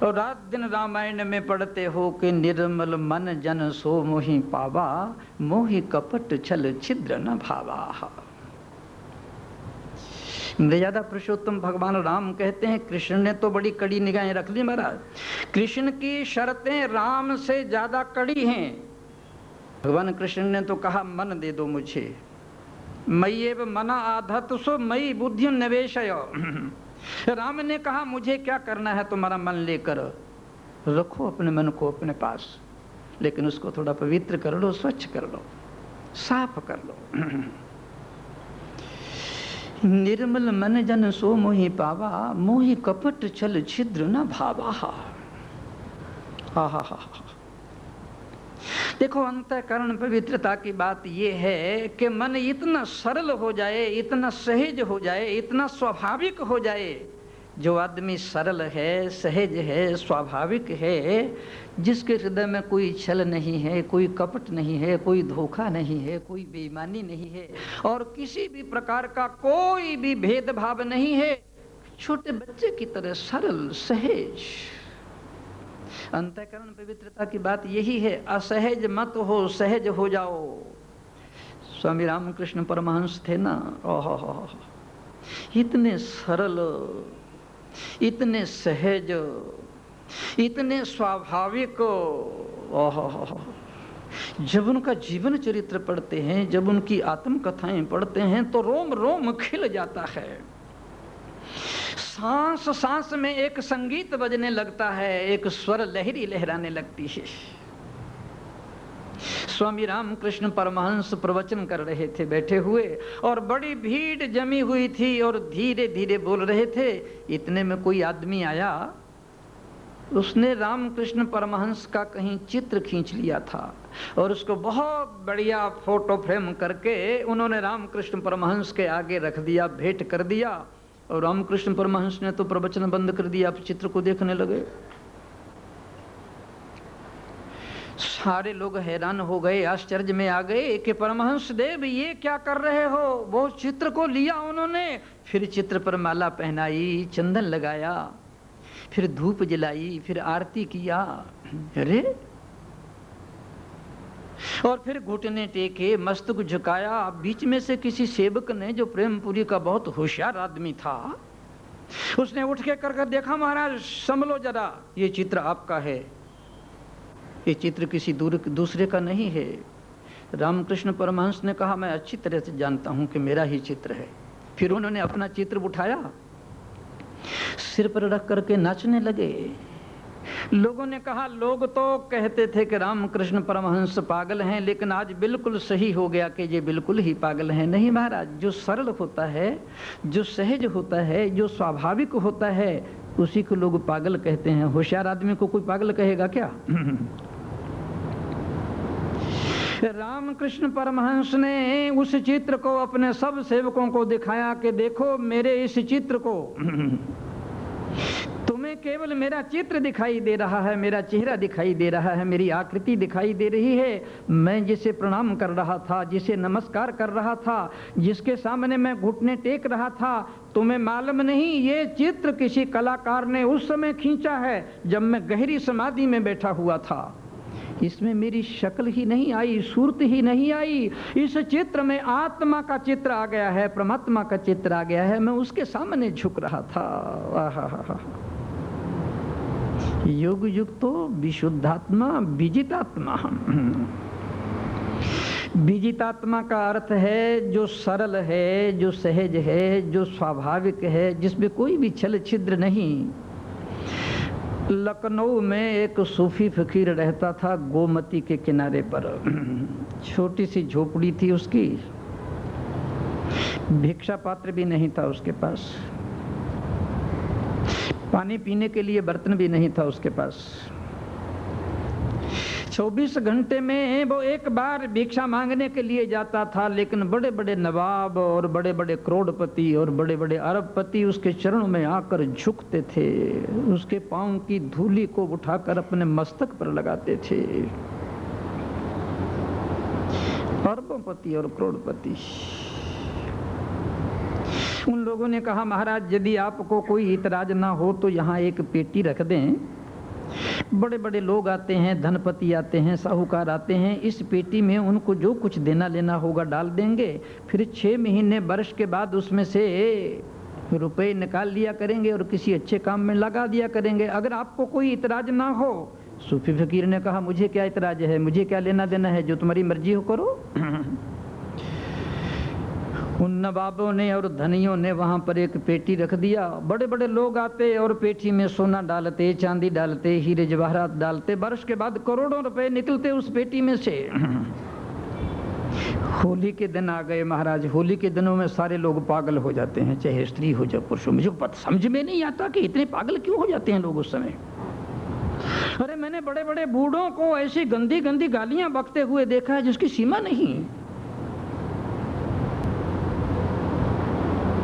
और रात दिन रामायण में पढ़ते हो कि निर्मल मन जन सो मोहि पावा, मोहि कपट छल छिद्र न भावा। मर्यादा पुरुषोत्तम भगवान राम कहते हैं, कृष्ण ने तो बड़ी कड़ी निगाहें रख ली महाराज। कृष्ण की शर्तें राम से ज्यादा कड़ी हैं। भगवान कृष्ण ने तो कहा मन दे दो मुझे, मय्येव मना आधत्त सो मयि बुद्धि निवेशय। राम ने कहा मुझे क्या करना है, तुम्हारा मन लेकर रखो अपने मन को अपने पास, लेकिन उसको थोड़ा पवित्र कर लो, स्वच्छ कर लो, साफ कर लो। निर्मल मन जन सो मोहि पावा, मोहि कपट छल छिद्र न भावा। हा हा हा। देखो अंतःकरण पवित्रता की बात यह है कि मन इतना सरल हो जाए, इतना सहज हो जाए, इतना स्वाभाविक हो जाए। जो आदमी सरल है, सहज है, स्वाभाविक है, जिसके हृदय में कोई छल नहीं है, कोई कपट नहीं है, कोई धोखा नहीं है, कोई बेईमानी नहीं है, और किसी भी प्रकार का कोई भी भेदभाव नहीं है, छोटे बच्चे की तरह सरल सहज। अंतःकरण पवित्रता की बात यही है, असहज मत हो, सहज हो जाओ। स्वामी रामकृष्ण परमहंस थे ना, ओहो, इतने सरल, इतने सहज, इतने स्वाभाविक। ओहो, जब उनका जीवन चरित्र पढ़ते हैं, जब उनकी आत्मकथाएं पढ़ते हैं तो रोम रोम खिल जाता है। सांस सांस में एक संगीत बजने लगता है, एक स्वर लहरी लहराने लगती है। स्वामी रामकृष्ण परमहंस प्रवचन कर रहे थे बैठे हुए, और बड़ी भीड़ जमी हुई थी और धीरे धीरे बोल रहे थे। इतने में कोई आदमी आया, उसने रामकृष्ण परमहंस का कहीं चित्र खींच लिया था और उसको बहुत बढ़िया फोटो फ्रेम करके उन्होंने रामकृष्ण परमहंस के आगे रख दिया, भेंट कर दिया। और रामकृष्ण परमहंस ने तो प्रवचन बंद कर दिया, आप चित्र को देखने लगे। सारे लोग हैरान हो गए, आश्चर्य में आ गए कि परमहंस देव ये क्या कर रहे हो। वो चित्र को लिया उन्होंने, फिर चित्र पर माला पहनाई, चंदन लगाया, फिर धूप जलाई, फिर आरती किया। अरे, और फिर घुटने टेके, मस्तक झुकाया। बीच में से किसी सेवक ने, जो प्रेमपुरी का बहुत होशियार आदमी था, उसने उठ के कर देखा, महाराज संभलो जरा, ये चित्र आपका है, ये चित्र किसी दूसरे का नहीं है। रामकृष्ण परमहंस ने कहा, मैं अच्छी तरह से जानता हूं कि मेरा ही चित्र है। फिर उन्होंने अपना चित्र उठाया, सिर पर रख करके नाचने लगे। लोगों ने कहा, लोग तो कहते थे कि रामकृष्ण परमहंस पागल हैं, लेकिन आज बिल्कुल सही हो गया कि ये बिल्कुल ही पागल हैं। नहीं महाराज, जो सरल होता है, जो सहज होता है, जो स्वाभाविक होता है, उसी को लोग पागल कहते हैं। होशियार आदमी को कोई पागल कहेगा क्या? रामकृष्ण परमहंस ने उस चित्र को अपने सब सेवकों को दिखाया कि देखो मेरे इस चित्र को, तुम्हें केवल मेरा चित्र दिखाई दे रहा है, मेरा चेहरा दिखाई दे रहा है, मेरी आकृति दिखाई दे रही है। मैं जिसे प्रणाम कर रहा था, जिसे नमस्कार कर रहा था, जिसके सामने मैं घुटने टेक रहा था, तुम्हें मालूम नहीं ये चित्र किसी कलाकार ने उस समय खींचा है जब मैं गहरी समाधि में बैठा हुआ था। इसमें मेरी शक्ल ही नहीं आई, सूरत ही नहीं आई, इस चित्र में आत्मा का चित्र आ गया है, परमात्मा का चित्र आ गया है, मैं उसके सामने झुक रहा था। आहा, योग युक्तो विशुद्धात्मा विजितात्मा। विजितात्मा का अर्थ है जो सरल है, जो सहज है, जो स्वाभाविक है, जिसमें कोई भी छल छिद्र नहीं। लखनऊ में एक सूफी फकीर रहता था गोमती के किनारे पर। छोटी सी झोपड़ी थी उसकी, भिक्षा पात्र भी नहीं था उसके पास, पानी पीने के लिए बर्तन भी नहीं था उसके पास। 24 घंटे में वो एक बार भिक्षा मांगने के लिए जाता था, लेकिन बड़े बड़े नवाब और बड़े बड़े करोड़पति और बड़े बड़े अरबपति उसके चरणों में आकर झुकते थे, उसके पांव की धूली को उठाकर अपने मस्तक पर लगाते थे। अरबपति और करोड़पति। उन लोगों ने कहा, महाराज यदि आपको कोई इतराज ना हो तो यहाँ एक पेटी रख दें, बड़े बड़े लोग आते हैं, धनपति आते हैं, साहूकार आते हैं, इस पेटी में उनको जो कुछ देना लेना होगा डाल देंगे, फिर 6 महीने वर्ष के बाद उसमें से रुपए निकाल लिया करेंगे और किसी अच्छे काम में लगा दिया करेंगे, अगर आपको कोई इतराज ना हो। सूफी फकीर ने कहा, मुझे क्या इतराज है, मुझे क्या लेना देना है, जो तुम्हारी मर्जी हो करो। उन नवाबों ने और धनियों ने वहां पर एक पेटी रख दिया। बड़े बड़े लोग आते और पेटी में सोना डालते, चांदी डालते, हीरे जवाहरात डालते, वर्ष के बाद करोड़ों रुपए निकलते उस पेटी में से। होली के दिन आ गए महाराज। होली के दिनों में सारे लोग पागल हो जाते हैं, चाहे स्त्री हो चाहे पुरुष हो। मुझे समझ में नहीं आता कि इतने पागल क्यों हो जाते हैं लोग उस समय। अरे मैंने बड़े बड़े बूढ़ों को ऐसी गंदी गंदी गालियां बकते हुए देखा है जिसकी सीमा नहीं।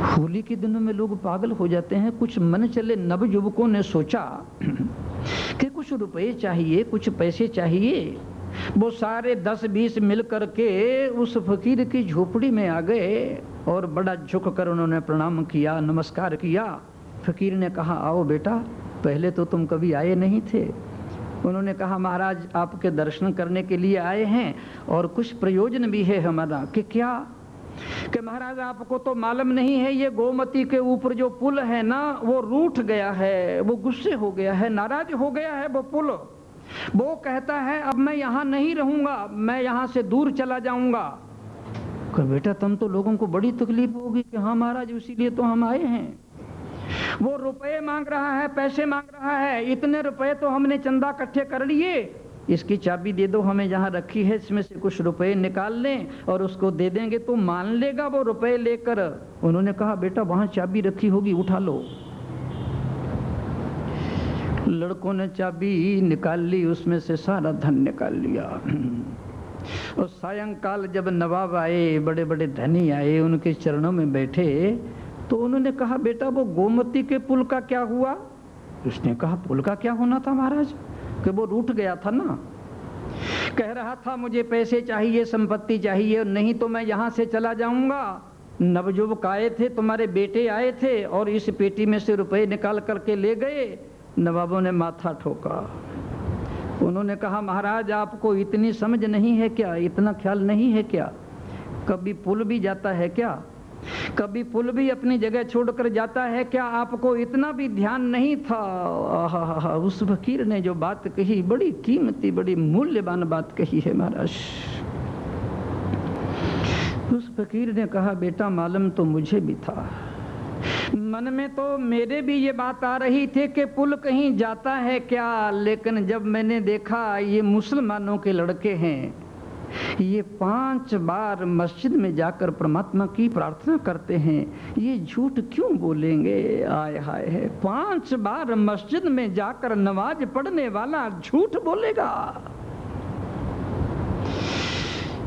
होली के दिनों में लोग पागल हो जाते हैं। कुछ मन चले नवयुवकों ने सोचा कि कुछ रुपए चाहिए, कुछ पैसे चाहिए। वो सारे 10-20 मिल करके उस फकीर की झोपड़ी में आ गए और बड़ा झुक कर उन्होंने प्रणाम किया, नमस्कार किया। फकीर ने कहा, आओ बेटा, पहले तो तुम कभी आए नहीं थे। उन्होंने कहा, महाराज आपके दर्शन करने के लिए आए हैं और कुछ प्रयोजन भी है हमारा। कि क्या? कि महाराज आपको तो मालूम नहीं है, ये गोमती के ऊपर जो पुल है ना, वो रूठ गया है, वो गुस्से हो गया है, नाराज हो गया है वो पुल। वो कहता है अब मैं यहाँ नहीं रहूंगा, मैं यहाँ से दूर चला जाऊंगा। कि बेटा तुम तो लोगों को बड़ी तकलीफ होगी। कि हाँ महाराज, इसीलिए तो हम आए हैं। वो रुपए मांग रहा है, पैसे मांग रहा है। इतने रुपए तो हमने चंदा इकट्ठे कर लिए, इसकी चाबी दे दो हमें जहाँ रखी है, इसमें से कुछ रुपए निकाल लें और उसको दे देंगे तो मान लेगा वो रुपए लेकर। उन्होंने कहा, बेटा वहाँ चाबी रखी होगी, उठा लो। लड़कों ने चाबी निकाल ली, उसमें से सारा धन निकाल लिया। और सायंकाल जब नवाब आए, बड़े बड़े धनी आए, उनके चरणों में बैठे तो उन्होंने कहा, बेटा वो गोमती के पुल का क्या हुआ? उसने कहा, पुल का क्या होना था महाराज, कि वो रूठ गया था ना। कह रहा था मुझे पैसे चाहिए, संपत्ति चाहिए, नहीं तो मैं यहाँ से चला जाऊंगा। नवयुवक आए थे, तुम्हारे बेटे आए थे और इस पेटी में से रुपए निकाल करके ले गए। नवाबों ने माथा ठोका। उन्होंने कहा, महाराज आपको इतनी समझ नहीं है क्या, इतना ख्याल नहीं है क्या? कभी पुल भी जाता है क्या? कभी पुल भी अपनी जगह छोड़कर जाता है क्या? आपको इतना भी ध्यान नहीं था। आहा, उस फकीर ने जो बात कही, बड़ी कीमती, बड़ी मूल्यवान बात कही है महाराज। उस फकीर ने कहा, बेटा मालूम तो मुझे भी था, मन में तो मेरे भी ये बात आ रही थी कि पुल कहीं जाता है क्या, लेकिन जब मैंने देखा ये मुसलमानों के लड़के हैं, ये 5 बार मस्जिद में जाकर परमात्मा की प्रार्थना करते हैं, ये झूठ क्यों बोलेंगे? आय हाय है, 5 बार मस्जिद में जाकर नमाज पढ़ने वाला झूठ बोलेगा?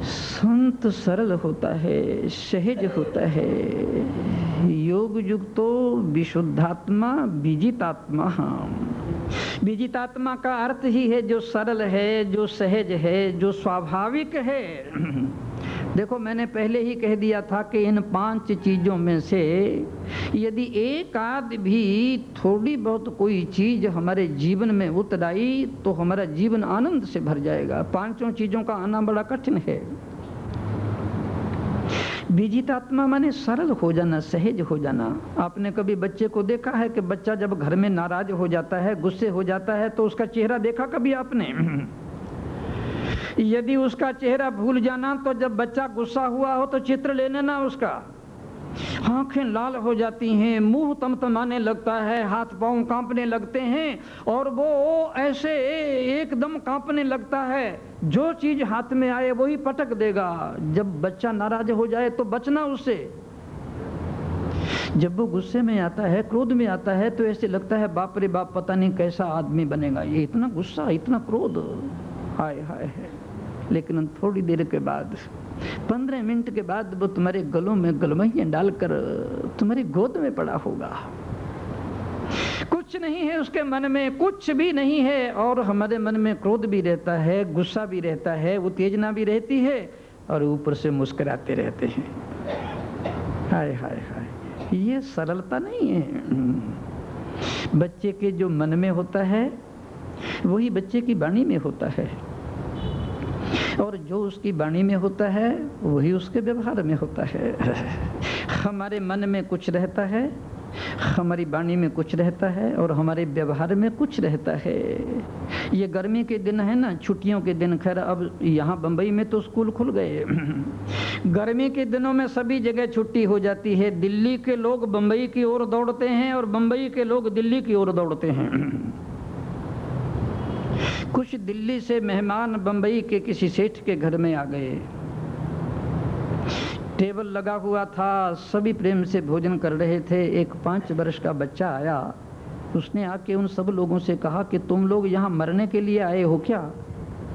संत सरल होता है, सहज होता है। योग युक्तो विशुद्धात्मा विजितात्मा। विजितात्मा का अर्थ ही है जो सरल है, जो सहज है, जो स्वाभाविक है। देखो मैंने पहले ही कह दिया था कि इन 5 चीजों में से यदि एक आध भी थोड़ी बहुत कोई चीज हमारे जीवन में उतर आई तो हमारा जीवन आनंद से भर जाएगा। 5 चीजों का आना बड़ा कठिन है। विजितात्मा माने सरल हो जाना, सहज हो जाना। आपने कभी बच्चे को देखा है कि बच्चा जब घर में नाराज हो जाता है, गुस्से हो जाता है, तो उसका चेहरा देखा कभी आपने? यदि उसका चेहरा भूल जाना तो जब बच्चा गुस्सा हुआ हो तो चित्र ले लेना उसका। आंखें लाल हो जाती हैं, मुंह तमतमाने लगता है, हाथ पांव कांपने लगते हैं और वो ऐसे एकदम कांपने लगता है, जो चीज हाथ में आए वही पटक देगा। जब बच्चा नाराज हो जाए तो बचना उससे। जब वो गुस्से में आता है, क्रोध में आता है, तो ऐसे लगता है बाप रे बाप, पता नहीं कैसा आदमी बनेगा ये, इतना गुस्सा, इतना क्रोध, हाय हाय है। लेकिन थोड़ी देर के बाद, 15 मिनट के बाद वो तुम्हारे गलों में गलमैयां डालकर तुम्हारी गोद में पड़ा होगा। कुछ नहीं है उसके मन में, कुछ भी नहीं है। और हमारे मन में क्रोध भी रहता है, गुस्सा भी रहता है, उत्तेजना भी रहती है और ऊपर से मुस्कुराते रहते हैं। हाय हाय हाय, ये सरलता नहीं है। बच्चे के जो मन में होता है वही बच्चे की वाणी में होता है, और जो उसकी वाणी में होता है वही उसके व्यवहार में होता है। हमारे मन में कुछ रहता है, हमारी वाणी में कुछ रहता है और हमारे व्यवहार में कुछ रहता है। ये गर्मी के दिन है ना, छुट्टियों के दिन, खैर अब यहाँ बंबई में तो स्कूल खुल गए। गर्मी के दिनों में सभी जगह छुट्टी हो जाती है। दिल्ली के लोग बंबई की ओर दौड़ते हैं और बंबई के लोग दिल्ली की ओर दौड़ते हैं। कुछ दिल्ली से मेहमान बंबई के किसी सेठ के घर में आ गए। टेबल लगा हुआ था, सभी प्रेम से भोजन कर रहे थे। एक 5 वर्ष का बच्चा आया, उसने आके उन सब लोगों से कहा कि तुम लोग यहाँ मरने के लिए आए हो क्या?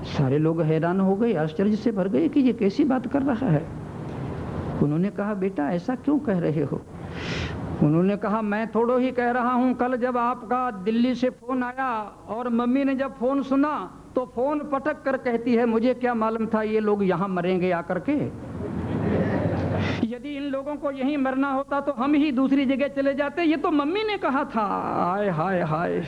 सारे लोग हैरान हो गए, आश्चर्य से भर गए कि ये कैसी बात कर रहा है। उन्होंने कहा बेटा ऐसा क्यों कह रहे हो? उन्होंने कहा मैं थोड़ो ही कह रहा हूँ, कल जब आपका दिल्ली से फोन आया और मम्मी ने जब फोन सुना तो फोन पटक कर कहती है मुझे क्या मालूम था ये लोग यहाँ मरेंगे आकर के। यदि इन लोगों को यहीं मरना होता तो हम ही दूसरी जगह चले जाते, ये तो मम्मी ने कहा था। हाय हाय हाय,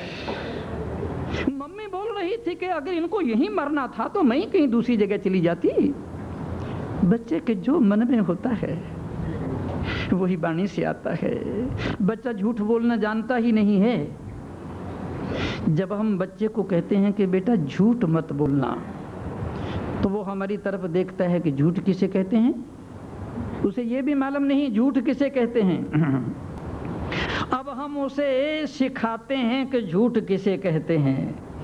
मम्मी बोल रही थी कि अगर इनको यहीं मरना था तो मैं कहीं दूसरी जगह चली जाती। बच्चे के जो मन में होता है वही वाणी से आता है। बच्चा झूठ बोलना जानता ही नहीं है। जब हम बच्चे को कहते हैं कि बेटा झूठ मत बोलना, तो वो हमारी तरफ देखता है कि झूठ किसे कहते हैं। उसे ये भी मालूम नहीं झूठ किसे कहते हैं। अब हम उसे सिखाते हैं कि झूठ किसे कहते हैं।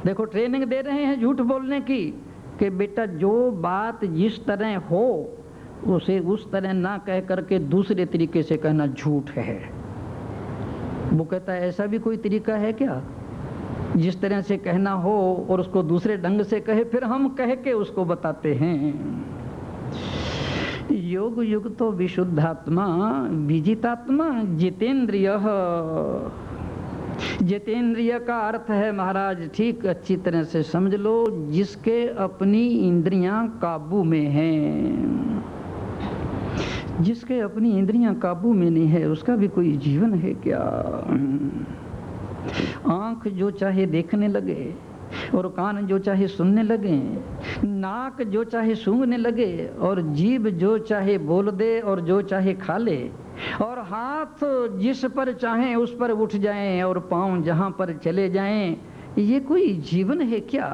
देखो ट्रेनिंग दे रहे हैं झूठ बोलने की, कि बेटा जो बात जिस तरह हो उसे उस तरह ना कह करके दूसरे तरीके से कहना झूठ है। वो कहता है ऐसा भी कोई तरीका है क्या, जिस तरह से कहना हो और उसको दूसरे ढंग से कहे। फिर हम कह के उसको बताते हैं। योग युक्तो विशुद्धात्मा विजितात्मा जितेंद्रिय। जितेंद्रिय का अर्थ है महाराज, ठीक अच्छी तरह से समझ लो, जिसके अपनी इंद्रियां काबू में हैं। जिसके अपनी इंद्रियां काबू में नहीं है उसका भी कोई जीवन है क्या? आंख जो चाहे देखने लगे और कान जो चाहे सुनने लगे, नाक जो चाहे सूंघने लगे और जीभ जो चाहे बोल दे और जो चाहे खा ले, और हाथ जिस पर चाहे उस पर उठ जाएं और पांव जहां पर चले जाएं, ये कोई जीवन है क्या?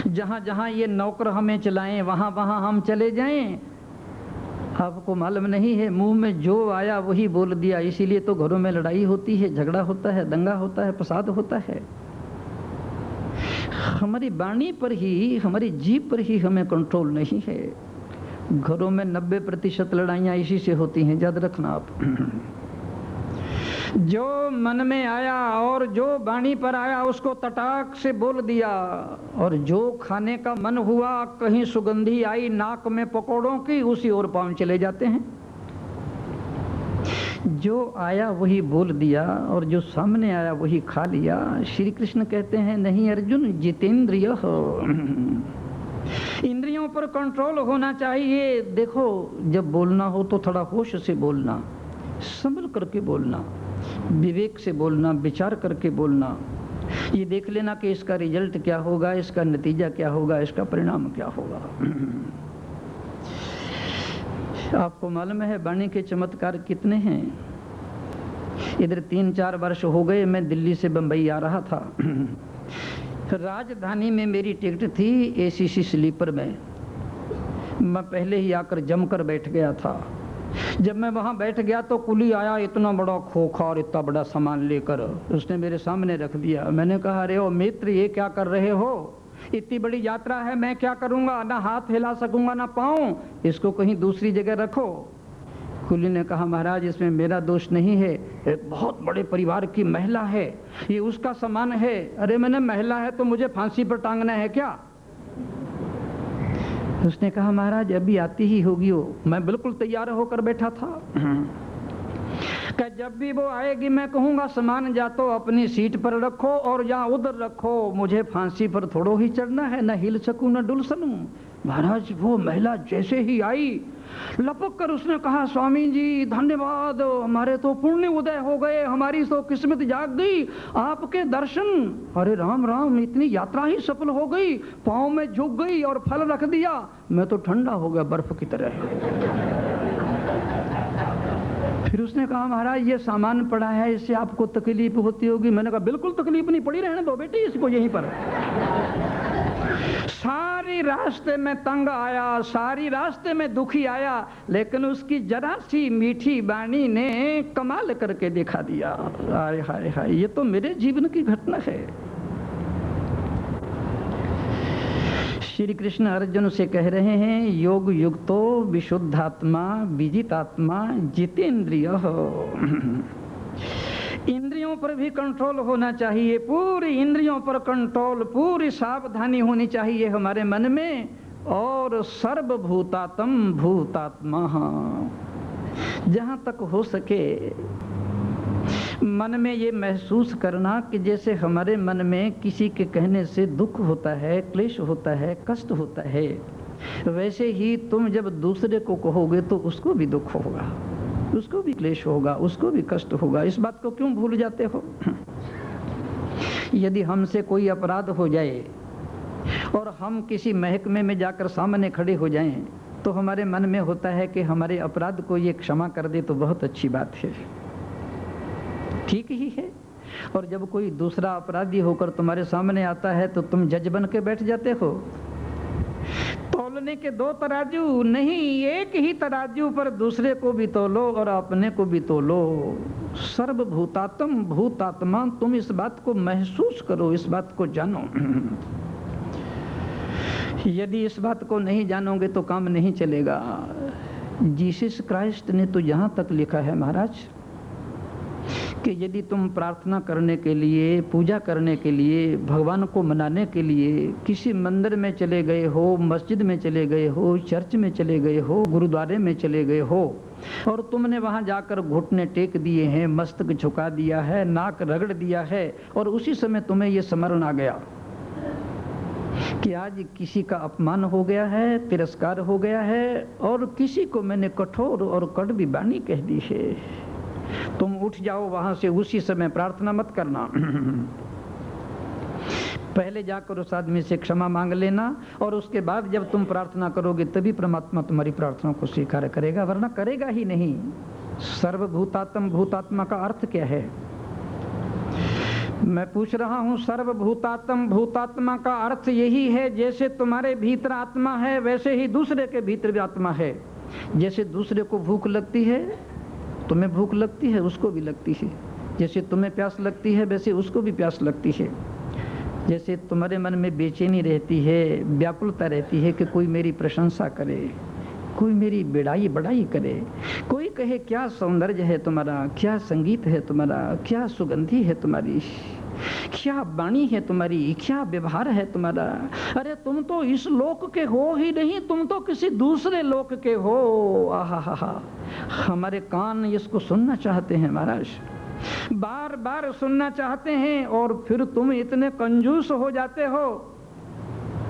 जहां जहां ये नौकर हमें चलाएं वहां वहां हम चले जाएं। आपको मालूम नहीं है, मुंह में जो आया वही बोल दिया। इसीलिए तो घरों में लड़ाई होती है, झगड़ा होता है, दंगा होता है, फसाद होता है। हमारी वाणी पर ही, हमारी जीभ पर ही हमें कंट्रोल नहीं है। घरों में 90% लड़ाइयाँ इसी से होती हैं, याद रखना आप। जो मन में आया और जो वाणी पर आया उसको तटाक से बोल दिया, और जो खाने का मन हुआ, कहीं सुगंधी आई नाक में पकौड़ों की, उसी ओर पांव चले जाते हैं। जो आया वही बोल दिया और जो सामने आया वही खा लिया। श्री कृष्ण कहते हैं नहीं अर्जुन, जितेंद्रिय इंद्रियों पर कंट्रोल होना चाहिए। देखो, जब बोलना हो तो थोड़ा होश से बोलना, संभल करके बोलना, विवेक से बोलना, विचार करके बोलना। ये देख लेना कि इसका रिजल्ट क्या होगा, इसका नतीजा क्या होगा, इसका परिणाम क्या होगा। आपको मालूम है वाणी के चमत्कार कितने हैं। इधर 3-4 वर्ष हो गए, मैं दिल्ली से बंबई आ रहा था। राजधानी में मेरी टिकट थी एसीसी स्लीपर में। मैं पहले ही आकर जमकर बैठ गया था। जब मैं वहाँ बैठ गया तो कुली आया, इतना बड़ा खोखा और इतना बड़ा सामान लेकर उसने मेरे सामने रख दिया। मैंने कहा, अरे ओ मित्र, ये क्या कर रहे हो? इतनी बड़ी यात्रा है, मैं क्या करूँगा? ना हाथ हिला सकूँगा ना पाँव, इसको कहीं दूसरी जगह रखो। कुली ने कहा, महाराज इसमें मेरा दोष नहीं है, एक बहुत बड़े परिवार की महिला है, ये उसका सामान है। अरे मैंने महिला है तो मुझे फांसी पर टांगना है क्या? उसने कहा, महाराज अभी आती ही होगी वो। मैं बिल्कुल तैयार होकर बैठा था कि जब भी वो आएगी मैं कहूँगा सामान जा तो अपनी सीट पर रखो और या उधर रखो, मुझे फांसी पर थोड़ो ही चढ़ना है, न हिल सकूँ न डुल सकूँ। महाराज वो महिला जैसे ही आई, लपक कर उसने कहा, स्वामी जी धन्यवाद, हमारे तो पुण्य उदय हो गए, हमारी तो किस्मत जाग गई, आपके दर्शन। अरे राम राम, इतनी यात्रा ही सफल हो गई। पाँव में झुक गई और फल रख दिया। मैं तो ठंडा हो गया बर्फ की तरह। फिर उसने कहा, महाराज ये सामान पड़ा है, इससे आपको तकलीफ होती होगी। मैंने कहा, बिल्कुल तकलीफ नहीं, पड़ी रहने दो बेटी इसको यहीं पर। सारी रास्ते में तंग आया, सारी रास्ते में दुखी आया, लेकिन उसकी जरा सी मीठी वाणी ने कमाल करके दिखा दिया। हाय हाय हाय, ये तो मेरे जीवन की घटना है। श्री कृष्ण अर्जुन से कह रहे हैं, योग युक्तो विशुद्धात्मा विजितात्मा जितेंद्रिय। इंद्रियों पर भी कंट्रोल होना चाहिए, पूरी इंद्रियों पर कंट्रोल, पूरी सावधानी होनी चाहिए हमारे मन में। और सर्वभूतात्म भूतात्मा, जहां तक हो सके मन में ये महसूस करना कि जैसे हमारे मन में किसी के कहने से दुख होता है, क्लेश होता है, कष्ट होता है, वैसे ही तुम जब दूसरे को कहोगे तो उसको भी दुख होगा, उसको भी क्लेश होगा, उसको भी कष्ट होगा। इस बात को क्यों भूल जाते हो? यदि हमसे कोई अपराध हो जाए और हम किसी महकमे में जाकर सामने खड़े हो जाएं, तो हमारे मन में होता है कि हमारे अपराध को ये क्षमा कर दे तो बहुत अच्छी बात है, ठीक ही है। और जब कोई दूसरा अपराधी होकर तुम्हारे सामने आता है तो तुम जज बन के बैठ जाते हो। तौलने के 2 तराजू नहीं, एक ही तराजू पर दूसरे को भी तोलो और अपने को भी तोलो। सर्वभूतात्म भूतात्मा, तुम इस बात को महसूस करो, इस बात को जानो। यदि इस बात को नहीं जानोगे तो काम नहीं चलेगा। जीसस क्राइस्ट ने तो यहाँ तक लिखा है महाराज कि यदि तुम प्रार्थना करने के लिए, पूजा करने के लिए, भगवान को मनाने के लिए किसी मंदिर में चले गए हो, मस्जिद में चले गए हो, चर्च में चले गए हो, गुरुद्वारे में चले गए हो और तुमने वहां जाकर घुटने टेक दिए हैं, मस्तक झुका दिया है, नाक रगड़ दिया है और उसी समय तुम्हें ये स्मरण आ गया कि आज किसी का अपमान हो गया है, तिरस्कार हो गया है और किसी को मैंने कठोर और कड़वी वाणी कह दी है, तुम उठ जाओ वहां से, उसी समय प्रार्थना मत करना। पहले जाकर उस आदमी से क्षमा मांग लेना और उसके बाद जब तुम प्रार्थना करोगे तभी परमात्मा तुम्हारी प्रार्थना को स्वीकार करेगा, वरना करेगा ही नहीं। सर्वभूतात्म भूतात्मा का अर्थ क्या है? मैं पूछ रहा हूँ, सर्वभूतात्म भूतात्मा का अर्थ यही है, जैसे तुम्हारे भीतर आत्मा है वैसे ही दूसरे के भीतर भी आत्मा है। जैसे दूसरे को भूख लगती है, तुम्हें भूख लगती है, उसको भी लगती है। जैसे तुम्हें प्यास लगती है वैसे उसको भी प्यास लगती है। जैसे तुम्हारे मन में बेचैनी रहती है, व्याकुलता रहती है कि कोई मेरी प्रशंसा करे, कोई मेरी बड़ाई करे, कोई कहे क्या सौंदर्य है तुम्हारा, क्या संगीत है तुम्हारा, क्या सुगंधी है तुम्हारी, क्या वाणी है तुम्हारी, क्या व्यवहार है तुम्हारा। अरे तुम तो इस लोक के हो ही नहीं, तुम तो किसी दूसरे लोक के हो। आहा, हमारे कान इसको सुनना चाहते हैं महाराज, बार बार सुनना चाहते हैं और फिर तुम इतने कंजूस हो जाते हो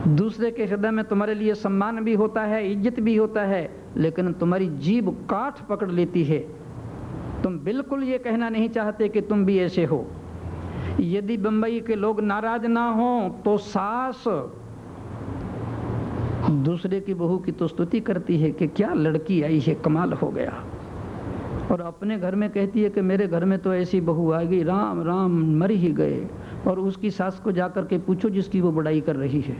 दूसरे के हृदय में तुम्हारे लिए सम्मान भी होता है, इज्जत भी होता है, लेकिन तुम्हारी जीभ काठ पकड़ लेती है। तुम बिल्कुल ये कहना नहीं चाहते कि तुम भी ऐसे हो। यदि बंबई के लोग नाराज ना हो तो सास दूसरे की बहू की तो स्तुति करती है कि क्या लड़की आई है, कमाल हो गया, और अपने घर में कहती है कि मेरे घर में तो ऐसी बहू आ गई, राम राम मर ही गए। और उसकी सास को जाकर के पूछो जिसकी वो बड़ाई कर रही है,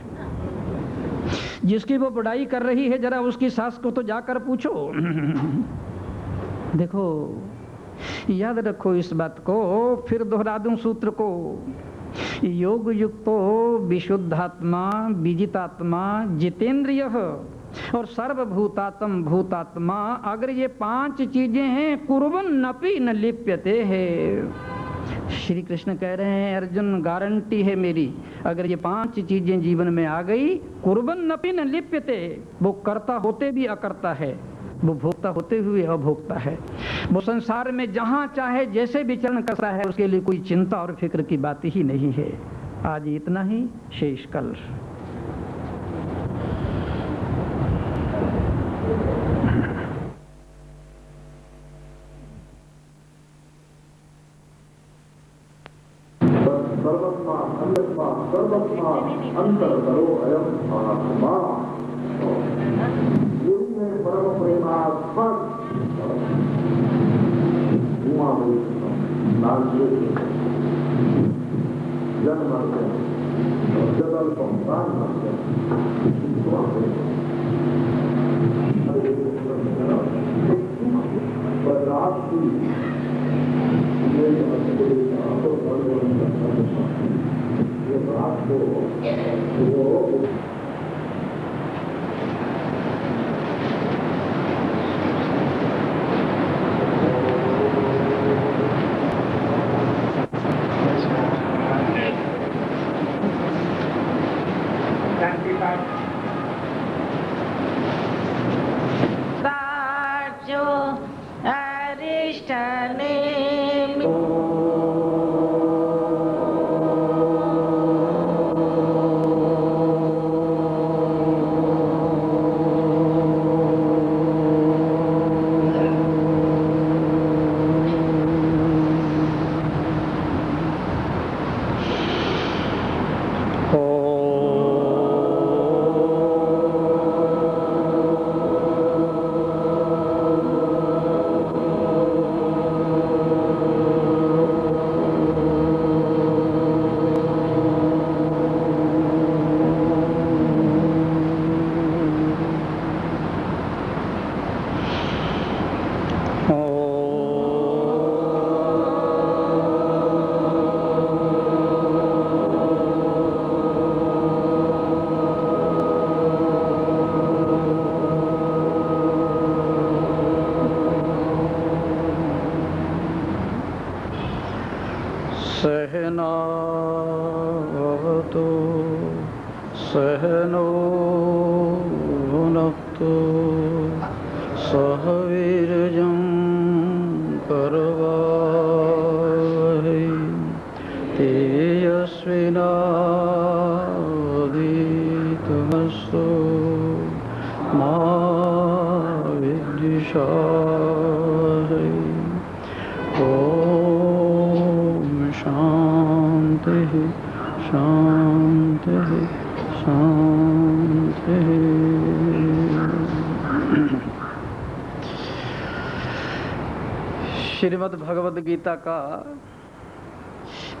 जिसकी वो बड़ाई कर रही है, जरा उसकी सास को तो जाकर पूछो। देखो, याद रखो इस बात को, फिर दोहरा दूं सूत्र को। योग युक्तो विशुद्धात्मा विजितात्मा जितेंद्रिय और सर्वभूतात्म भूतात्मा, अगर ये 5 चीजें हैं, कुर्बन नपि न लिप्यते है। श्री कृष्ण कह रहे हैं अर्जुन, गारंटी है मेरी, अगर ये 5 चीजें जीवन में आ गई, कुर्बन नपि न लिप्यते, वो करता होते भी अकर्ता है, वो भोगता होते हुए अभोक्ता है, वो संसार में जहां चाहे जैसे विचरण करता है, उसके लिए कोई चिंता और फिक्र की बात ही नहीं है। आज इतना ही, शेष कल। सर्वस्मा अन्यस्मा सर्वस्मा अंतर करो अयम आत्मा, यही है परम प्रेमास्पद उमा जन्म जदल संतान साचो अरिष्टने सहनावतु सहनो भुनक्तु सह वीर्यं करवावहै तेजस्विनावधीतमस्तु मा विद्विषावहै। शांति शांति शांति। श्रीमद् भगवद गीता का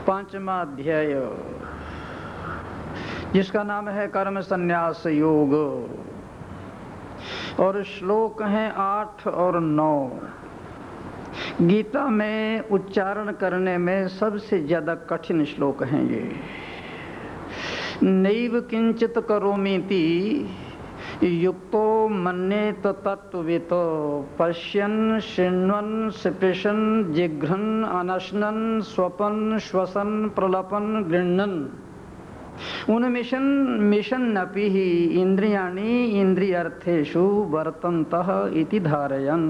5वां अध्याय, जिसका नाम है कर्म संन्यास योग, और श्लोक हैं 8 और 9। गीता में उच्चारण करने में सबसे ज्यादा कठिन श्लोक हैं ये। नैव किंचित करोमीति युक्तो मन्येत तत्त्ववित् पश्यन् शृण्वन् स्पृशन् जिघ्रन् अनश्नन् स्वपन् श्वसन् प्रलपन् गृह्णन् उन्मिषन् मिषन्नपि इंद्रियाणि इंद्रियार्थेषु वर्तन्तः इति धारयन्।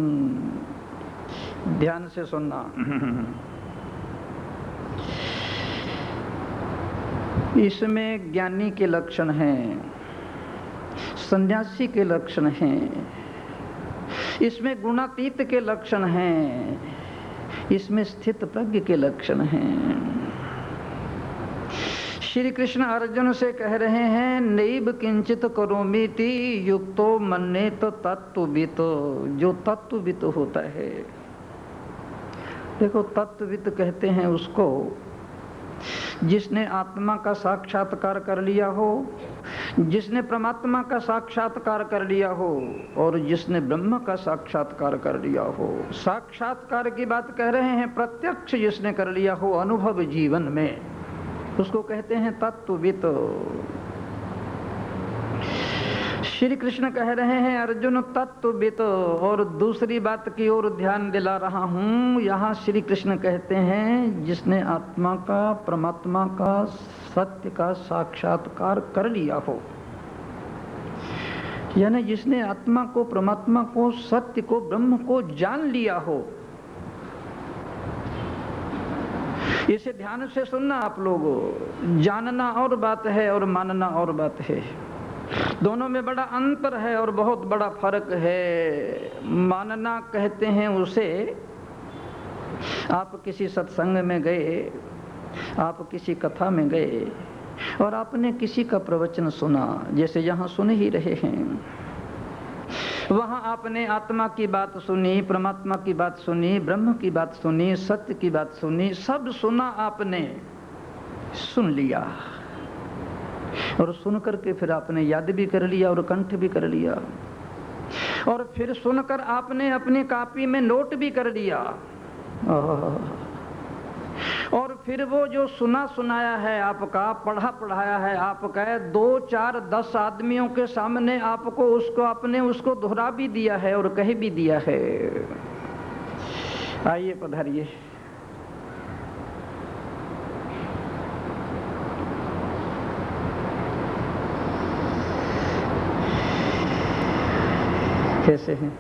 ध्यान से सुनना। इसमें ज्ञानी के लक्षण हैं। सन्यासी के लक्षण हैं, इसमें गुणातीत के लक्षण हैं, इसमें स्थित प्रज्ञ के लक्षण हैं। श्री कृष्ण अर्जुन से कह रहे हैं नैव किंचित करोमीति युक्तो मन्येत तत्त्ववित्। जो तत्त्ववित् होता है, देखो तत्त्ववित् कहते हैं उसको जिसने आत्मा का साक्षात्कार कर लिया हो, जिसने परमात्मा का साक्षात्कार कर लिया हो और जिसने ब्रह्म का साक्षात्कार कर लिया हो। साक्षात्कार की बात कह रहे हैं, प्रत्यक्ष जिसने कर लिया हो अनुभव जीवन में, उसको कहते हैं तत्त्ववित्। श्री कृष्ण कह रहे हैं अर्जुन तत्त्ववित्। और दूसरी बात की ओर ध्यान दिला रहा हूं, यहाँ श्री कृष्ण कहते हैं जिसने आत्मा का परमात्मा का सत्य का साक्षात्कार कर लिया हो, यानी जिसने आत्मा को परमात्मा को सत्य को ब्रह्म को जान लिया हो। इसे ध्यान से सुनना आप लोगों, जानना और बात है और मानना और बात है, दोनों में बड़ा अंतर है और बहुत बड़ा फर्क है। मानना कहते हैं उसे, आप किसी सत्संग में गए, आप किसी कथा में गए और आपने किसी का प्रवचन सुना, जैसे यहाँ सुन ही रहे हैं, वहां आपने आत्मा की बात सुनी, परमात्मा की बात सुनी, ब्रह्म की बात सुनी, सत्य की बात सुनी, सब सुना, आपने सुन लिया और सुन करके फिर आपने याद भी कर लिया और कंठ भी कर लिया और फिर सुनकर आपने अपनी कॉपी में नोट भी कर लिया। और फिर वो जो सुना सुनाया है आपका, पढ़ा पढ़ाया है आपका, 2, 4, 10 आदमियों के सामने आपको उसको आपने उसको दोहरा भी दिया है और कह भी दिया है। आइए पधारिए। कैसे हैं?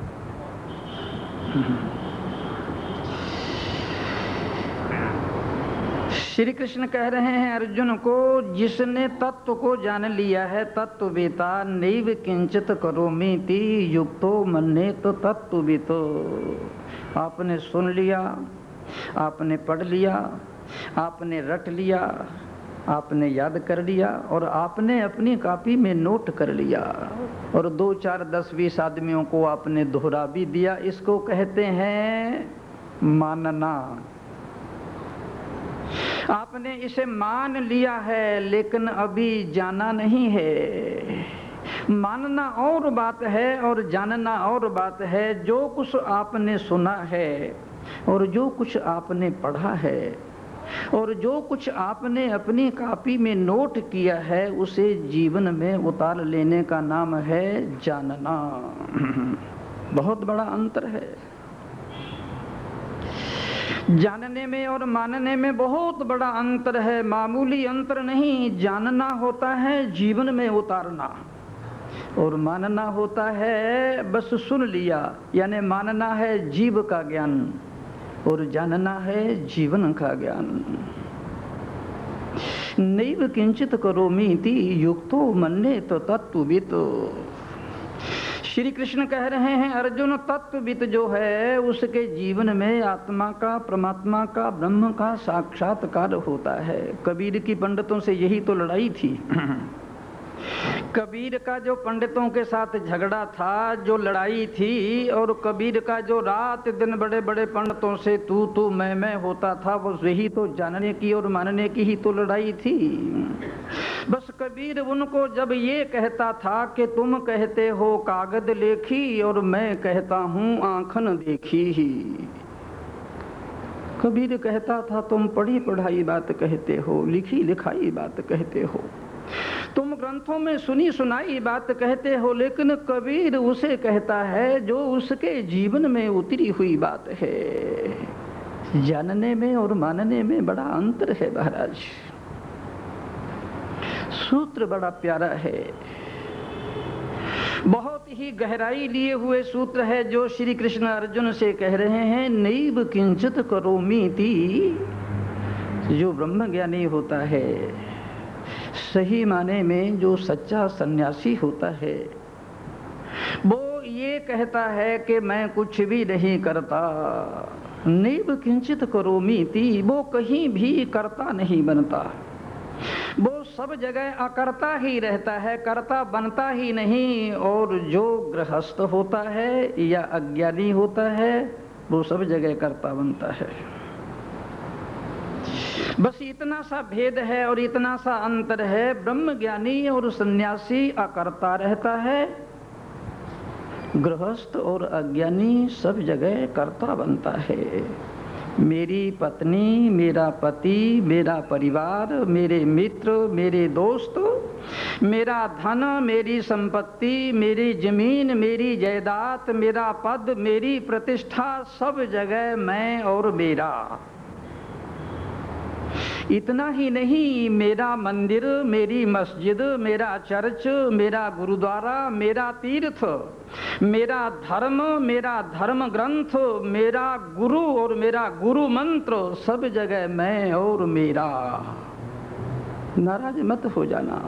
श्री कृष्ण कह रहे हैं अर्जुन को, जिसने तत्व को जान लिया है, तत्ववेता नैव किंचित करोमीति युक्तो मन्येत तत्त्ववित्। आपने सुन लिया, आपने पढ़ लिया, आपने रट लिया, आपने याद कर लिया और आपने अपनी कॉपी में नोट कर लिया और 2, 4, 10, 20 आदमियों को आपने दोहरा भी दिया। इसको कहते हैं मानना। आपने इसे मान लिया है लेकिन अभी जाना नहीं है। मानना और बात है और जानना और बात है। जो कुछ आपने सुना है और जो कुछ आपने पढ़ा है और जो कुछ आपने अपनी कॉपी में नोट किया है, उसे जीवन में उतार लेने का नाम है जानना। बहुत बड़ा अंतर है। जानने में और मानने में बहुत बड़ा अंतर है, मामूली अंतर नहीं। जानना होता है जीवन में उतारना और मानना होता है बस सुन लिया, यानी मानना है जीव का ज्ञान और जानना है जीवन का ज्ञान। नैव किंचित करोमीति युक्तो मन्येत तत्त्ववित्। श्री कृष्ण कह रहे हैं अर्जुन, तत्त्ववित् जो है उसके जीवन में आत्मा का, परमात्मा का, ब्रह्म का साक्षात्कार होता है। कबीर की पंडितों से यही तो लड़ाई थी। कबीर का जो पंडितों के साथ झगड़ा था, जो लड़ाई थी, और कबीर का जो रात दिन बड़े बड़े पंडितों से तू मैं होता था, वो यही तो जानने की और मानने की ही तो लड़ाई थी। बस कबीर उनको जब ये कहता था कि तुम कहते हो कागज लेखी और मैं कहता हूँ आंखन देखी ही। कबीर कहता था तुम पढ़ी पढ़ाई बात कहते हो, लिखी लिखाई बात कहते हो, तुम ग्रंथों में सुनी सुनाई बात कहते हो, लेकिन कबीर उसे कहता है जो उसके जीवन में उतरी हुई बात है। जानने में और मानने में बड़ा अंतर है महाराज। सूत्र बड़ा प्यारा है, बहुत ही गहराई लिए हुए सूत्र है जो श्री कृष्ण अर्जुन से कह रहे हैं। नैव किंचित करोमीति। जो ब्रह्म ज्ञानी होता है, सही माने में जो सच्चा सन्यासी होता है, ये कहता है कि मैं कुछ भी नहीं करता, नैव किंचित करोमीति, वो कहीं भी करता नहीं बनता, वो सब जगह अकर्ता ही रहता है, कर्ता बनता ही नहीं। और जो गृहस्थ होता है या अज्ञानी होता है वो सब जगह कर्ता बनता है। बस इतना सा भेद है और इतना सा अंतर है, ब्रह्म ज्ञानी और सन्यासी अकर्ता रहता है, गृहस्थ और अज्ञानी सब जगह कर्ता बनता है। मेरी पत्नी, मेरा पति, मेरा परिवार, मेरे मित्र, मेरे दोस्त, मेरा धन, मेरी संपत्ति, मेरी जमीन, मेरी जायदाद, मेरा पद, मेरी प्रतिष्ठा, सब जगह मैं और मेरा। इतना ही नहीं, मेरा मंदिर, मेरी मस्जिद, मेरा चर्च, मेरा गुरुद्वारा, मेरा तीर्थ, मेरा धर्म, मेरा धर्म ग्रंथ, मेरा गुरु और मेरा गुरु मंत्र, सब जगह मैं और मेरा। नाराज मत हो जाना।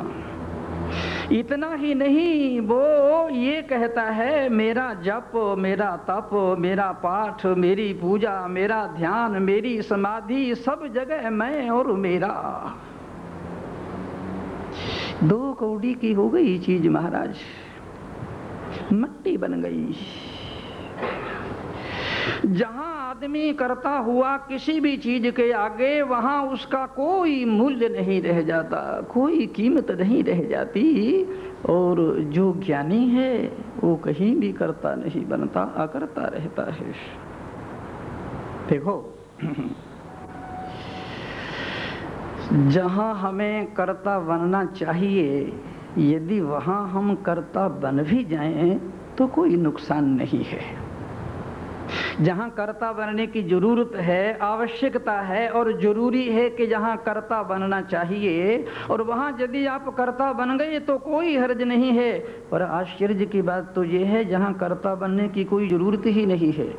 इतना ही नहीं, वो ये कहता है मेरा जप, मेरा तप, मेरा पाठ, मेरी पूजा, मेरा ध्यान, मेरी समाधि, सब जगह मैं और मेरा। 2 कौड़ी की हो गई चीज महाराज, मट्टी बन गई। जहां आदमी करता हुआ किसी भी चीज के आगे, वहां उसका कोई मूल्य नहीं रह जाता, कोई कीमत नहीं रह जाती। और जो ज्ञानी है वो कहीं भी करता नहीं बनता, अकर्ता रहता है। देखो, जहां हमें कर्ता बनना चाहिए, यदि वहां हम कर्ता बन भी जाएं तो कोई नुकसान नहीं है। जहां कर्ता बनने की जरूरत है, आवश्यकता है और जरूरी है कि जहां कर्ता बनना चाहिए, और वहां यदि आप कर्ता बन गए तो कोई हर्ज नहीं है। और आश्चर्य की बात तो ये है, जहां कर्ता बनने की कोई जरूरत ही नहीं है,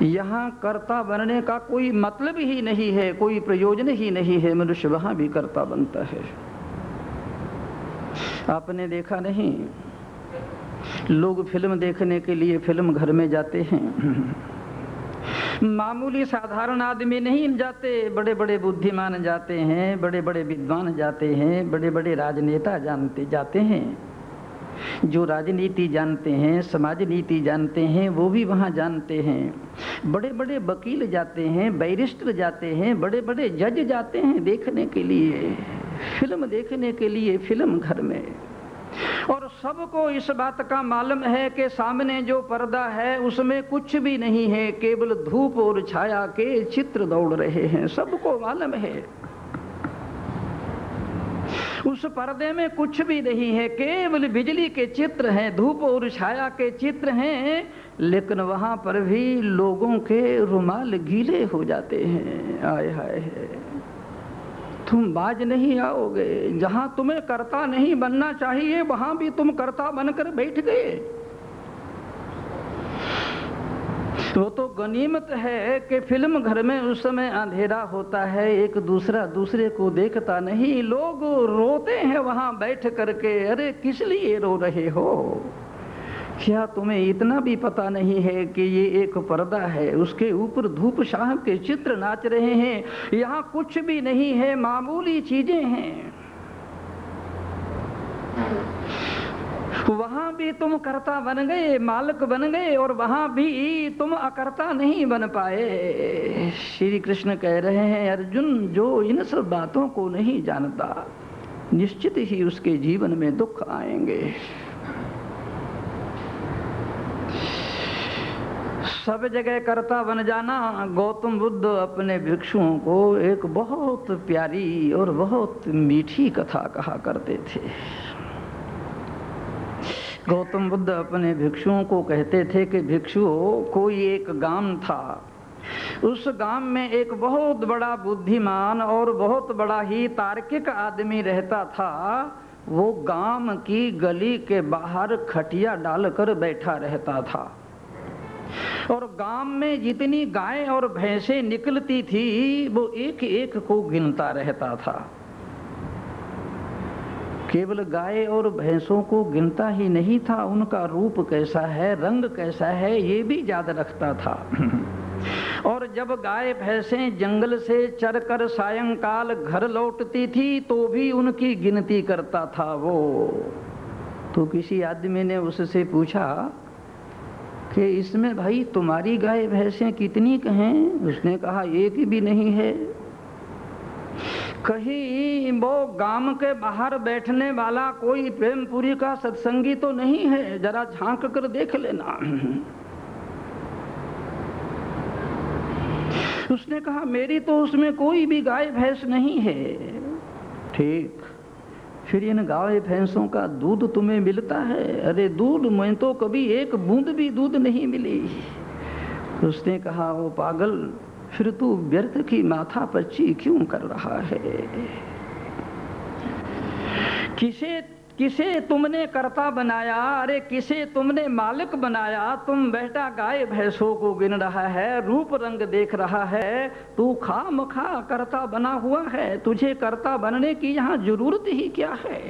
यहाँ कर्ता बनने का कोई मतलब ही नहीं है, कोई प्रयोजन ही नहीं है, मनुष्य वहां भी कर्ता बनता है। आपने देखा नहीं, लोग फिल्म देखने के लिए फिल्म घर में जाते हैं, मामूली साधारण आदमी नहीं जाते, बड़े बड़े बुद्धिमान जाते हैं, बड़े बड़े विद्वान जाते हैं, बड़े बड़े राजनेता जाते हैं। जो राजनीति जानते हैं, समाज नीति जानते हैं, वो भी वहाँ जानते हैं। बड़े बड़े वकील जाते हैं, बैरिस्टर जाते हैं, बड़े बड़े जज जाते हैं देखने के लिए, फिल्म देखने के लिए फिल्म घर में। और सबको इस बात का मालूम है कि सामने जो पर्दा है उसमें कुछ भी नहीं है, केवल धूप और छाया के चित्र दौड़ रहे हैं, सबको मालूम है। उस पर्दे में कुछ भी नहीं है, केवल बिजली के चित्र हैं, धूप और छाया के चित्र हैं, लेकिन वहां पर भी लोगों के रुमाल गीले हो जाते हैं। आए हाय है, तुम बाज नहीं आओगे। जहां तुम्हें कर्ता नहीं बनना चाहिए वहां भी तुम कर्ता बनकर बैठ गए। वो तो गनीमत है कि फिल्म घर में उस समय अंधेरा होता है, एक दूसरा दूसरे को देखता नहीं, लोग रोते हैं वहां बैठ करके। अरे किस लिए रो रहे हो? क्या तुम्हें इतना भी पता नहीं है कि ये एक पर्दा है, उसके ऊपर धूप शाह के चित्र नाच रहे हैं, यहाँ कुछ भी नहीं है, मामूली चीजें हैं। वहां भी तुम कर्ता बन गए, मालिक बन गए, और वहां भी तुम अकर्ता नहीं बन पाए। श्री कृष्ण कह रहे हैं, अर्जुन जो इन सब बातों को नहीं जानता, निश्चित ही उसके जीवन में दुख आएंगे। सब जगह कर्ता बन जाना। गौतम बुद्ध अपने भिक्षुओं को एक बहुत प्यारी और बहुत मीठी कथा कहा करते थे। गौतम बुद्ध अपने भिक्षुओं को कहते थे कि भिक्षुओं, कोई एक गांव था, उस गांव में एक बहुत बड़ा बुद्धिमान और बहुत बड़ा ही तार्किक आदमी रहता था। वो गांव की गली के बाहर खटिया डालकर बैठा रहता था, और गांव में जितनी गाय और भैंसें निकलती थी वो एक एक को गिनता रहता था केवल गाय और भैंसों को गिनता ही नहीं था, उनका रूप कैसा है, रंग कैसा है, ये भी याद रखता था। और जब गाय भैंसें जंगल से चरकर सायंकाल घर लौटती थी तो भी उनकी गिनती करता था वो। तो किसी आदमी ने उससे पूछा कि इसमें भाई तुम्हारी गाय भैंसें कितनी कहें? उसने कहा एक भी नहीं है। कहीं वो गांव के बाहर बैठने वाला कोई प्रेमपुरी का सत्संगी तो नहीं है? जरा झांक कर देख लेना। उसने कहा मेरी तो उसमें कोई भी गाय भैंस नहीं है। ठीक, फिर इन गाय भैंसों का दूध तुम्हें मिलता है? अरे दूध, मैं तो कभी एक बूंद भी दूध नहीं मिली। उसने कहा ओ पागल, फिर तू व्यर्थ की माथा पच्ची क्यों कर रहा है? किसे तुमने कर्ता बनाया? अरे किसे तुमने मालिक बनाया? तुम बेटा गाय भैंसों को गिन रहा है, रूप रंग देख रहा है, तू खामखा कर्ता बना हुआ है। तुझे कर्ता बनने की यहाँ जरूरत ही क्या है?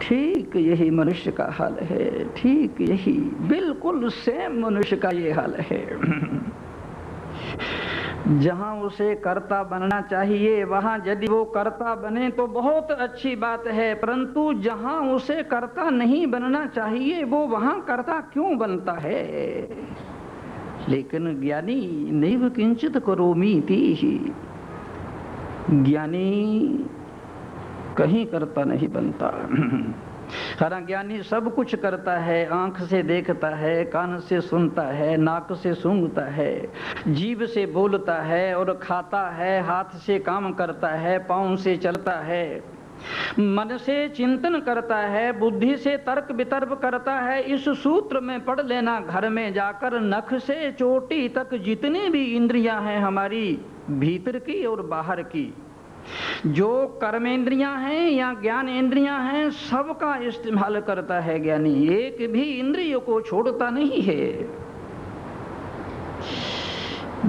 ठीक यही मनुष्य का हाल है, ठीक यही बिल्कुल सेम मनुष्य का ये हाल है। जहां उसे कर्ता बनना चाहिए वहां यदि वो कर्ता बने तो बहुत अच्छी बात है, परंतु जहां उसे कर्ता नहीं बनना चाहिए वो वहां कर्ता क्यों बनता है? लेकिन ज्ञानी नैव किंचित करोमीति, ज्ञानी कहीं करता नहीं बनता। हरा ज्ञानी सब कुछ करता है, आंख से देखता है, कान से सुनता है, नाक से सूंघता है, जीभ से बोलता है और खाता है, हाथ से काम करता है, पांव से चलता है, मन से चिंतन करता है, बुद्धि से तर्क वितर्क करता है। इस सूत्र में पढ़ लेना घर में जाकर, नख से चोटी तक जितनी भी इंद्रियां हैं हमारी, भीतर की और बाहर की, जो कर्मेंद्रियां हैं या ज्ञान इंद्रियां हैं, सबका इस्तेमाल करता है ज्ञानी। एक भी इंद्रिय को छोड़ता नहीं है।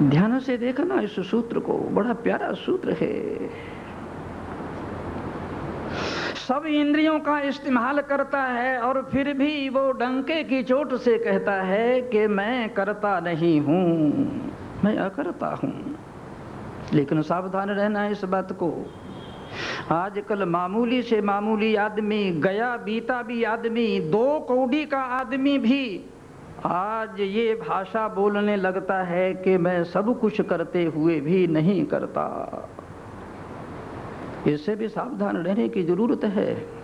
ध्यान से देखना इस सूत्र को, बड़ा प्यारा सूत्र है। सब इंद्रियों का इस्तेमाल करता है और फिर भी वो डंके की चोट से कहता है कि मैं करता नहीं हूं, मैं अकर्ता हूं। लेकिन सावधान रहना इस बात को, आजकल मामूली से मामूली आदमी, गया बीता भी आदमी, 2 कौड़ी का आदमी भी आज ये भाषा बोलने लगता है कि मैं सब कुछ करते हुए भी नहीं करता। इससे भी सावधान रहने की जरूरत है।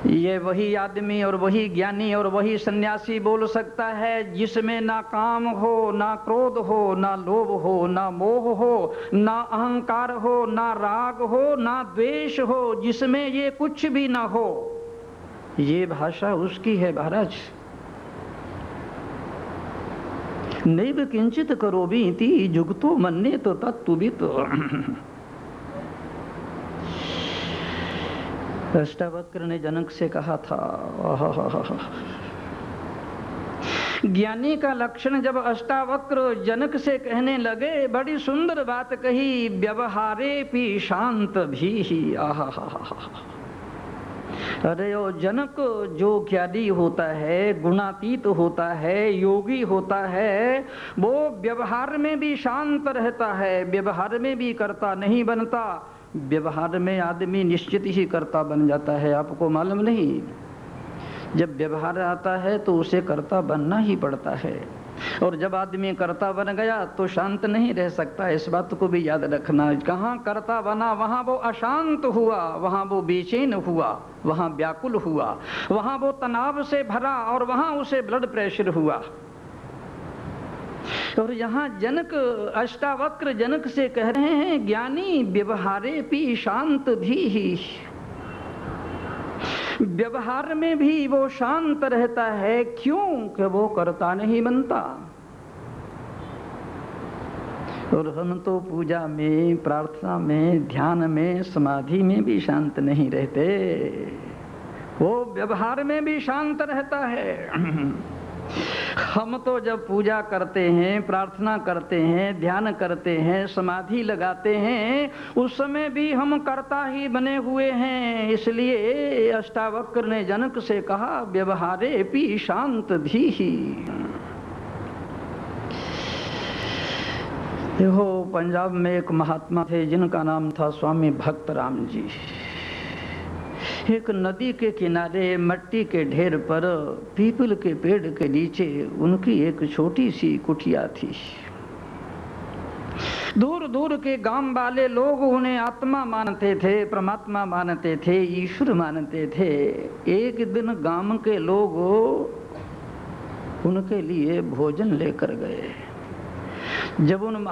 ये वही आदमी और वही ज्ञानी और वही सन्यासी बोल सकता है जिसमें ना काम हो, ना क्रोध हो, ना लोभ हो, ना मोह हो, ना अहंकार हो, ना राग हो, ना द्वेष हो, जिसमें ये कुछ भी ना हो। ये भाषा उसकी है महाराज। नैव किंचित करोमि इति जुगतो मन्ये तो तत्तुवित्। अष्टावक्र ने जनक से कहा था, ज्ञानी का लक्षण जब अष्टावक्र जनक से कहने लगे, बड़ी सुंदर बात कही, व्यवहारे पी शांत भी। अरे ओ जनक, जो ज्ञानी होता है, गुणातीत होता है, योगी होता है, वो व्यवहार में भी शांत रहता है, व्यवहार में भी कर्ता नहीं बनता। व्यवहार में आदमी निश्चित ही कर्ता बन जाता है, आपको मालूम नहीं? जब व्यवहार आता है तो उसे कर्ता बनना ही पड़ता है, और जब आदमी कर्ता बन गया तो शांत नहीं रह सकता। इस बात को भी याद रखना। कहाँ कर्ता बना वहाँ वो अशांत हुआ, वहाँ वो बेचैन हुआ, वहाँ व्याकुल हुआ, वहाँ वो तनाव से भरा और वहाँ उसे ब्लड प्रेशर हुआ। और यहाँ जनक, अष्टावक्र जनक से कह रहे हैं, ज्ञानी व्यवहारे पी शांत भी, व्यवहार में भी वो शांत रहता है। क्यों? कि वो कर्ता नहीं बनता। और हम तो पूजा में, प्रार्थना में, ध्यान में, समाधि में भी शांत नहीं रहते, वो व्यवहार में भी शांत रहता है। हम तो जब पूजा करते हैं, प्रार्थना करते हैं, ध्यान करते हैं, समाधि लगाते हैं, उस समय भी हम कर्ता ही बने हुए हैं। इसलिए अष्टावक्र ने जनक से कहा, व्यवहारे पी शांत धीहि। देखो, पंजाब में एक महात्मा थे जिनका नाम था स्वामी भक्तराम जी। एक नदी के किनारे मिट्टी के ढेर पर पीपल के पेड़ के नीचे उनकी एक छोटी सी कुटिया थी। दूर दूर के गांव वाले लोग उन्हें आत्मा मानते थे, परमात्मा मानते थे, ईश्वर मानते थे। एक दिन गांव के लोग उनके लिए भोजन लेकर गए। जब उन